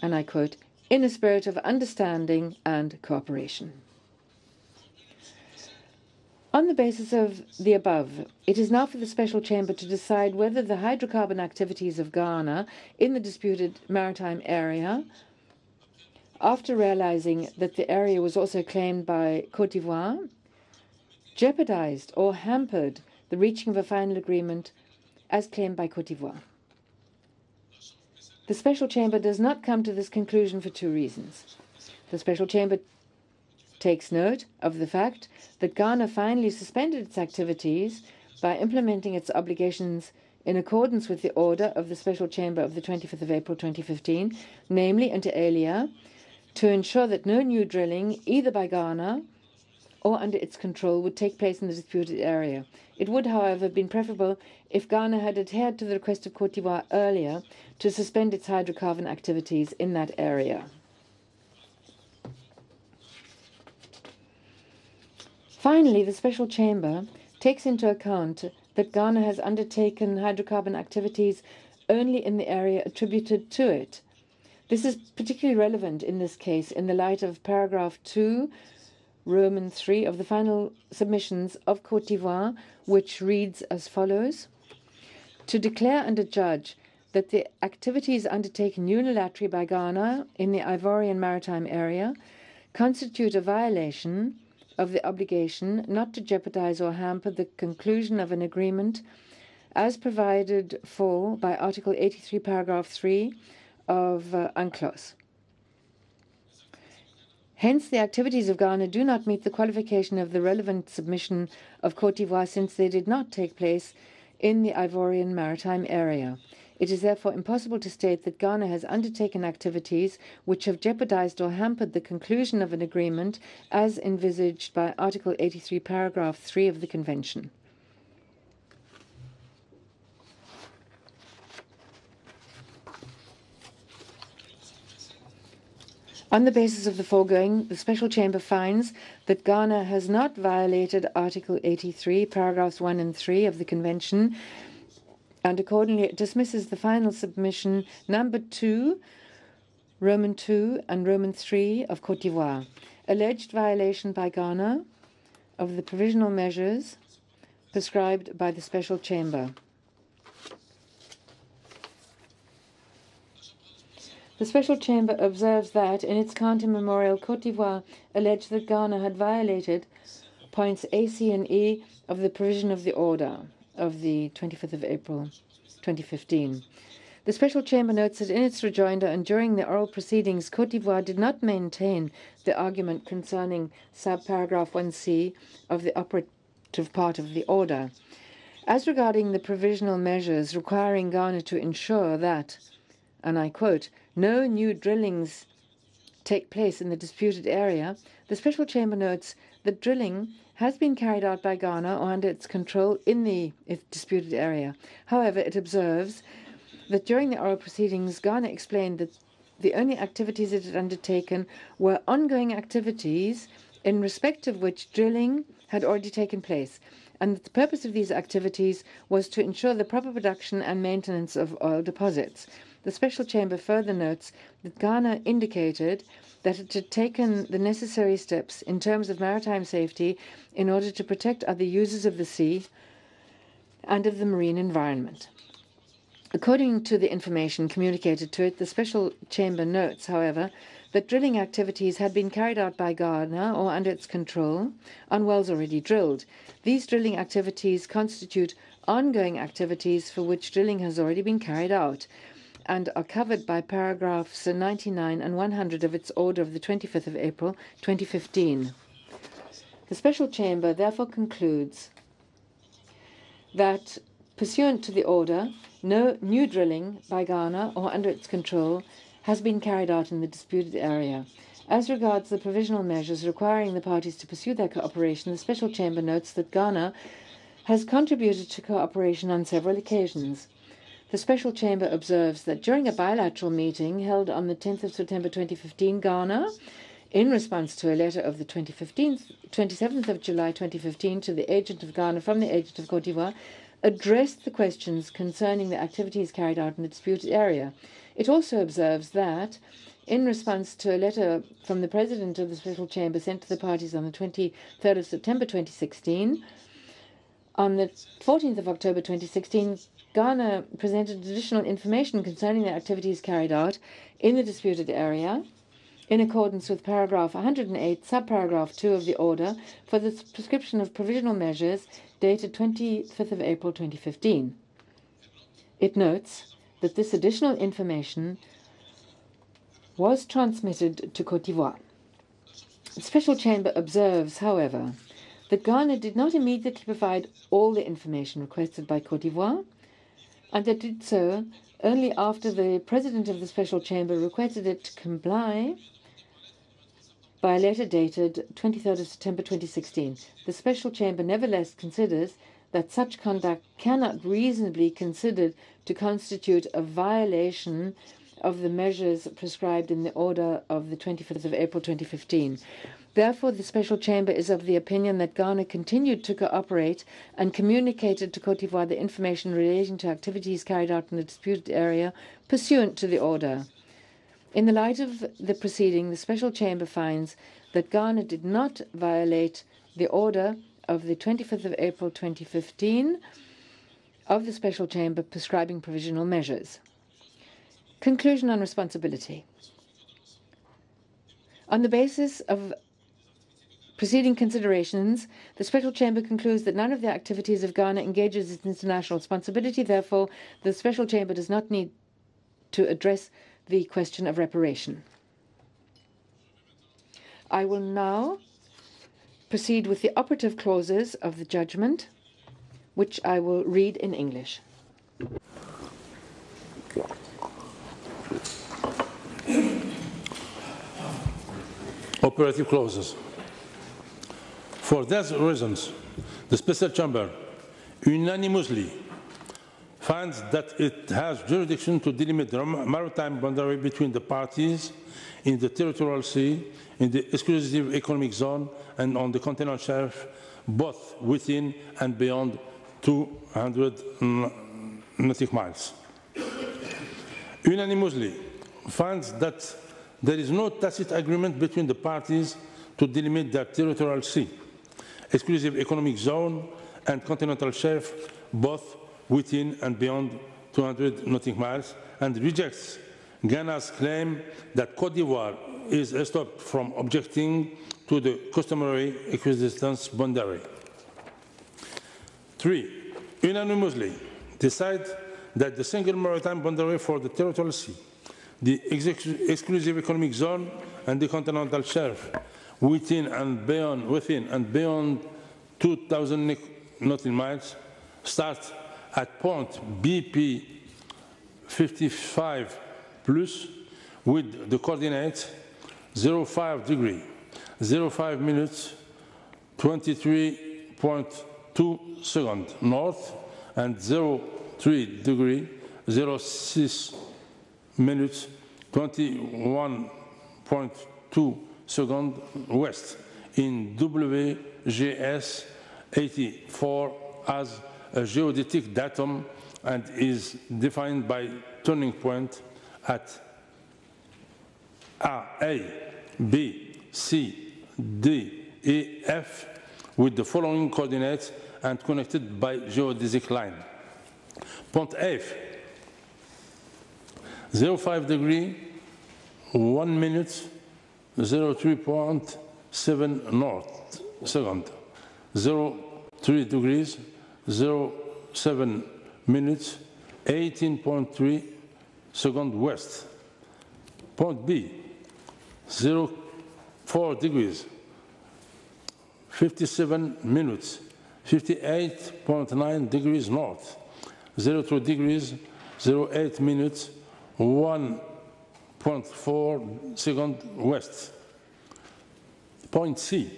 and I quote, in a spirit of understanding and cooperation. On the basis of the above, it is now for the Special Chamber to decide whether the hydrocarbon activities of Ghana in the disputed maritime area after realizing that the area was also claimed by Côte d'Ivoire, jeopardized or hampered the reaching of a final agreement as claimed by Côte d'Ivoire. The Special Chamber does not come to this conclusion for two reasons. The Special Chamber takes note of the fact that Ghana finally suspended its activities by implementing its obligations in accordance with the order of the Special Chamber of the 25th of April 2015, namely inter alia, to ensure that no new drilling, either by Ghana or under its control, would take place in the disputed area. It would, however, have been preferable if Ghana had adhered to the request of Côte d'Ivoire earlier to suspend its hydrocarbon activities in that area. Finally, the Special Chamber takes into account that Ghana has undertaken hydrocarbon activities only in the area attributed to it. This is particularly relevant in this case in the light of paragraph 2, Roman 3 of the final submissions of Côte d'Ivoire, which reads as follows: to declare and adjudge that the activities undertaken unilaterally by Ghana in the Ivorian maritime area constitute a violation of the obligation not to jeopardize or hamper the conclusion of an agreement as provided for by Article 83, Paragraph 3 of ITLOS. Hence, the activities of Ghana do not meet the qualification of the relevant submission of Côte d'Ivoire, since they did not take place in the Ivorian maritime area. It is therefore impossible to state that Ghana has undertaken activities which have jeopardized or hampered the conclusion of an agreement as envisaged by Article 83, Paragraph 3 of the Convention. On the basis of the foregoing, the Special Chamber finds that Ghana has not violated Article 83, Paragraphs 1 and 3 of the Convention, and accordingly it dismisses the final submission number 2, Roman 2 and Roman 3 of Côte d'Ivoire. Alleged violation by Ghana of the provisional measures prescribed by the Special Chamber. The Special Chamber observes that, in its counter memorial, Côte d'Ivoire alleged that Ghana had violated points A, C, and E of the provision of the order of the 25th of April 2015. The Special Chamber notes that in its rejoinder and during the oral proceedings, Côte d'Ivoire did not maintain the argument concerning subparagraph 1c of the operative part of the order. As regarding the provisional measures requiring Ghana to ensure that, and I quote, no new drillings take place in the disputed area, the Special Chamber notes that drilling has been carried out by Ghana or under its control in the disputed area. However, it observes that during the oral proceedings, Ghana explained that the only activities it had undertaken were ongoing activities in respect of which drilling had already taken place, and that the purpose of these activities was to ensure the proper production and maintenance of oil deposits. The Special Chamber further notes that Ghana indicated that it had taken the necessary steps in terms of maritime safety in order to protect other users of the sea and of the marine environment. According to the information communicated to it, the Special Chamber notes, however, that drilling activities had been carried out by Ghana or under its control on wells already drilled. These drilling activities constitute ongoing activities for which drilling has already been carried out, and are covered by paragraphs 99 and 100 of its order of the 25th of April 2015. The Special Chamber therefore concludes that, pursuant to the order, no new drilling by Ghana or under its control has been carried out in the disputed area. As regards the provisional measures requiring the parties to pursue their cooperation, the Special Chamber notes that Ghana has contributed to cooperation on several occasions. The Special Chamber observes that during a bilateral meeting held on the 10th of September 2015, Ghana, in response to a letter of the 27th of July 2015 to the agent of Ghana from the agent of Côte d'Ivoire, addressed the questions concerning the activities carried out in the disputed area. It also observes that, in response to a letter from the President of the Special Chamber sent to the parties on the 23rd of September 2016, on the 14th of October 2016, Ghana presented additional information concerning the activities carried out in the disputed area in accordance with paragraph 108, subparagraph 2 of the order for the prescription of provisional measures dated 25th of April 2015. It notes that this additional information was transmitted to Côte d'Ivoire. The Special Chamber observes, however, that Ghana did not immediately provide all the information requested by Côte d'Ivoire, and it did so only after the President of the Special Chamber requested it to comply by a letter dated 23rd of September 2016. The Special Chamber nevertheless considers that such conduct cannot reasonably considered to constitute a violation of the measures prescribed in the order of the 25th of April 2015. Therefore, the Special Chamber is of the opinion that Ghana continued to cooperate and communicated to Côte d'Ivoire the information relating to activities carried out in the disputed area pursuant to the order. In the light of the proceeding, the Special Chamber finds that Ghana did not violate the order of the 25th of April 2015 of the Special Chamber prescribing provisional measures. Conclusion on responsibility. On the basis of preceding considerations, the Special Chamber concludes that none of the activities of Ghana engages its international responsibility. Therefore, the Special Chamber does not need to address the question of reparation. I will now proceed with the operative clauses of the judgment, which I will read in English. Operative clauses. For these reasons, the Special Chamber unanimously finds that it has jurisdiction to delimit the maritime boundary between the parties in the territorial sea, in the exclusive economic zone, and on the continental shelf, both within and beyond 200 nautical miles. Unanimously finds that there is no tacit agreement between the parties to delimit their territorial sea, exclusive economic zone, and continental shelf, both within and beyond 200 nautical miles, and rejects Ghana's claim that Côte d'Ivoire is stopped from objecting to the customary equidistance boundary. 3. Unanimously decide that the single maritime boundary for the territorial sea, the exclusive economic zone, and the continental shelf within and beyond 2,000 nautical miles start at point BP 55 plus with the coordinates 05 degree, 05 minutes, 23.2 seconds north, and 03 degree, 06 minutes, 21.2 seconds west in WGS 84 as a geodetic datum and is defined by turning point at A, B, C, D, E, F with the following coordinates and connected by geodesic line. Point F, 05 degree, 1 minute, 03.7 north second, 03 degrees, 07 minutes, 18.3 second west. Point B, 04 degrees, 57 minutes, 58.9 degrees north, 02 degrees, 08 minutes, 1.4 second west. Point C,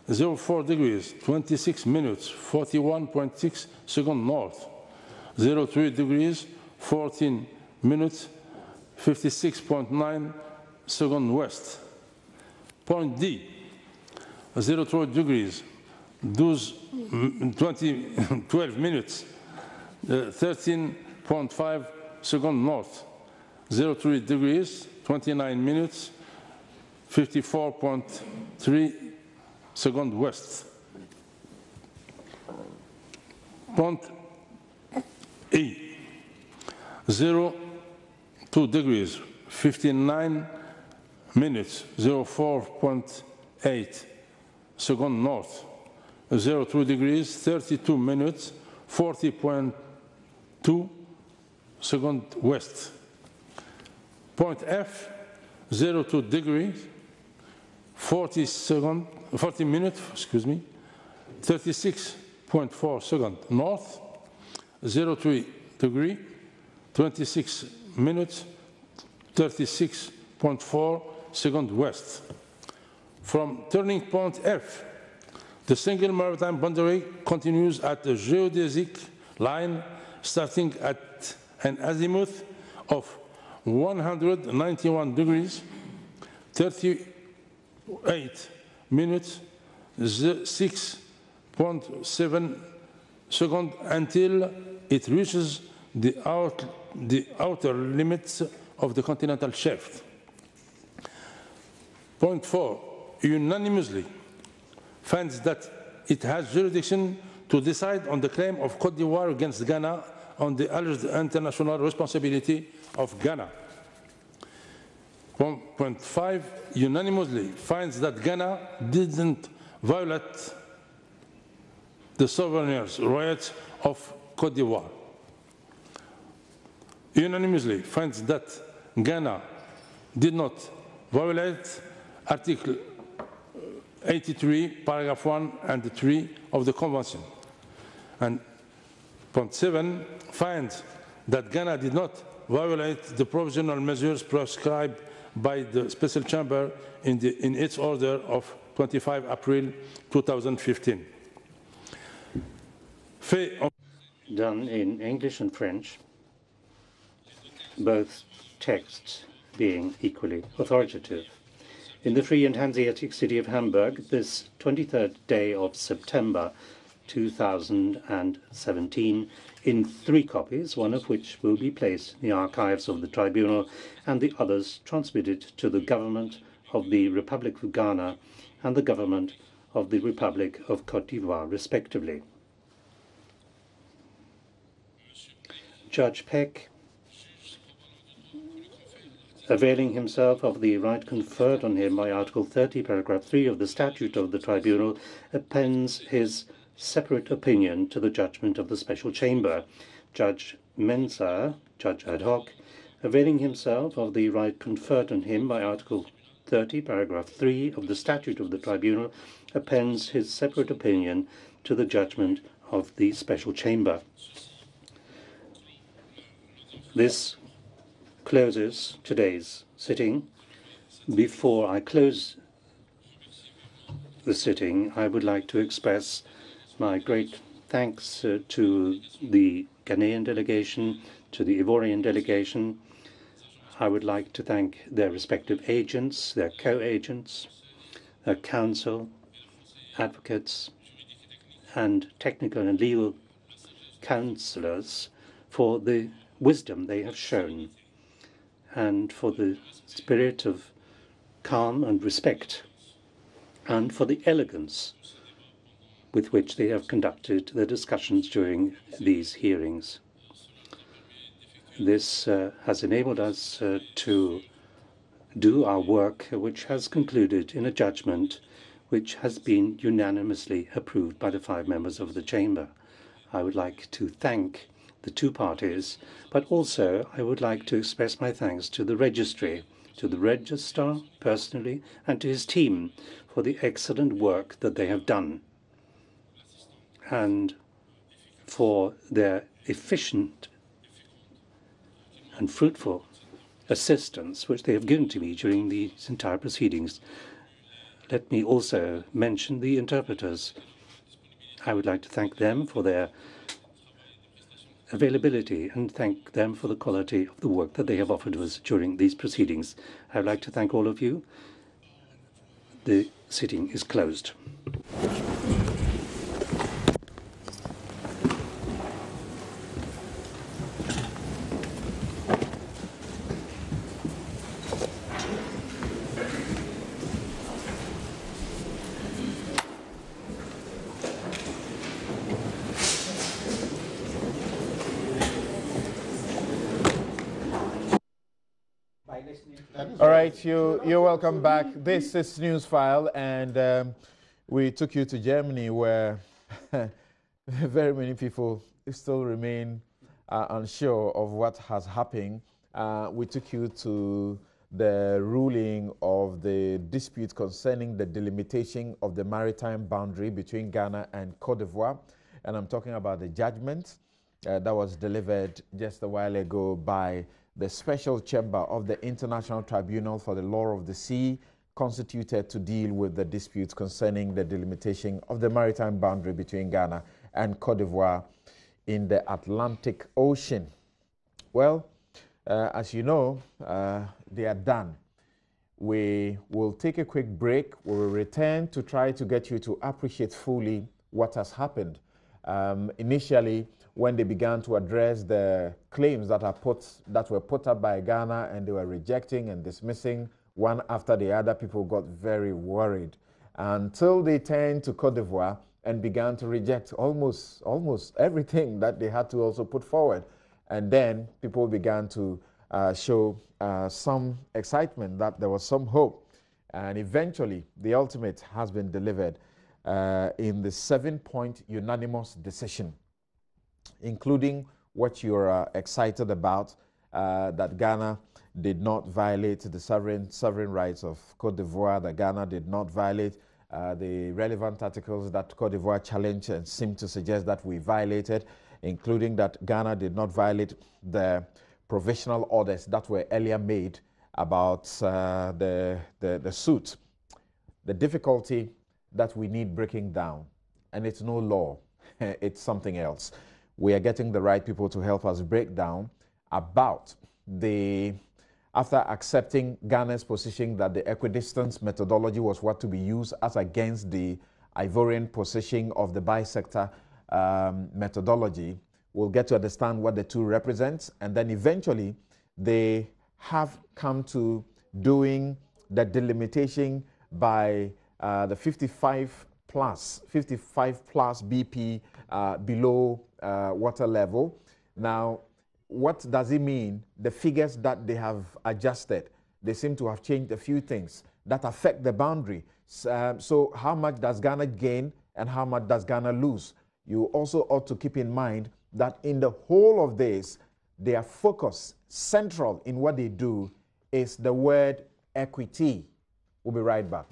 04 degrees, 26 minutes, 41.6 second north, 03 degrees, 14 minutes, 56.9 second west. Point D, 03 degrees, 12 minutes, 13.5 second north, 03 degrees, 29 minutes, 54.3 second west. Point E, 02 degrees, 59 minutes, 04.8 seconds north, 02 degrees, 32 minutes, 40.2 seconds west. Point F, 02 degrees, 40 minutes, 36.4 seconds north, 03 degree, 26 minutes, 36.4 seconds west. From turning point F, the single maritime boundary continues at a geodesic line starting at an azimuth of 191 degrees, 38 minutes, 6.7 seconds until it reaches the outer limits of the continental shelf. Point 4, unanimously finds that it has jurisdiction to decide on the claim of Côte d'Ivoire against Ghana on the alleged international responsibility of Ghana. Point 5, unanimously finds that Ghana didn't violate the sovereign rights of Côte d'Ivoire. Unanimously finds that Ghana did not violate Article 83, paragraph 1 and 3 of the Convention. And point 7 finds that Ghana did not violate the provisional measures prescribed by the Special Chamber in its order of 25 April 2015. Done in English and French, both texts being equally authoritative. In the free and Hanseatic city of Hamburg, this 23rd day of September 2017, in 3 copies, one of which will be placed in the archives of the tribunal and the others transmitted to the government of the Republic of Ghana and the government of the Republic of Côte d'Ivoire, respectively. Judge Peck, availing himself of the right conferred on him by Article 30, paragraph 3 of the statute of the tribunal, appends his separate opinion to the judgment of the Special Chamber. Judge Mensah, Judge ad hoc, availing himself of the right conferred on him by Article 30, paragraph 3 of the statute of the tribunal, appends his separate opinion to the judgment of the Special Chamber. This closes today's sitting. Before I close the sitting, I would like to express my great thanks to the Ghanaian delegation, to the Ivorian delegation. I would like to thank their respective agents, their co-agents, their counsel, advocates, and technical and legal counselors for the wisdom they have shown and for the spirit of calm and respect and for the elegance with which they have conducted their discussions during these hearings. This has enabled us to do our work, which has concluded in a judgment which has been unanimously approved by the 5 members of the Chamber. I would like to thank the 2 parties, but also I would like to express my thanks to the registry, to the registrar personally, and to his team for the excellent work that they have done and for their efficient and fruitful assistance which they have given to me during these entire proceedings. Let me also mention the interpreters. I would like to thank them for their availability and thank them for the quality of the work that they have offered us during these proceedings. I would like to thank all of you. The sitting is closed. By All right, you're welcome back. This is Newsfile, and we took you to Germany, where very many people still remain unsure of what has happened. We took you to the ruling of the dispute concerning the delimitation of the maritime boundary between Ghana and Cote d'Ivoire, and I'm talking about the judgment that was delivered just a while ago by the Special Chamber of the International Tribunal for the Law of the Sea, constituted to deal with the disputes concerning the delimitation of the maritime boundary between Ghana and Cote d'Ivoire in the Atlantic Ocean. Well, as you know, they are done. We will take a quick break. We will return to try to get you to appreciate fully what has happened. Initially, when they began to address the claims that were put up by Ghana, and they were rejecting and dismissing one after the other, people got very worried until they turned to Cote d'Ivoire and began to reject almost everything that they had to also put forward. And then people began to show some excitement that there was some hope. And eventually, the ultimate has been delivered in the 7-point unanimous decision, including what you're excited about, that Ghana did not violate the sovereign rights of Cote d'Ivoire, that Ghana did not violate the relevant articles that Cote d'Ivoire challenged and seemed to suggest that we violated, including that Ghana did not violate the provisional orders that were earlier made about the suit. The difficulty that we need breaking down, and it's no law, it's something else. We are getting the right people to help us break down about after accepting Ghana's position that the equidistance methodology was what to be used as against the Ivorian position of the bisector methodology. We'll get to understand what the two represent, and then eventually they have come to doing the delimitation by the 55 plus BP below water level. Now, what does it mean? The figures that they have adjusted, they seem to have changed a few things that affect the boundary. So how much does Ghana gain and how much does Ghana lose? You also ought to keep in mind that in the whole of this, their focus, central in what they do, is the word equity. We'll be right back.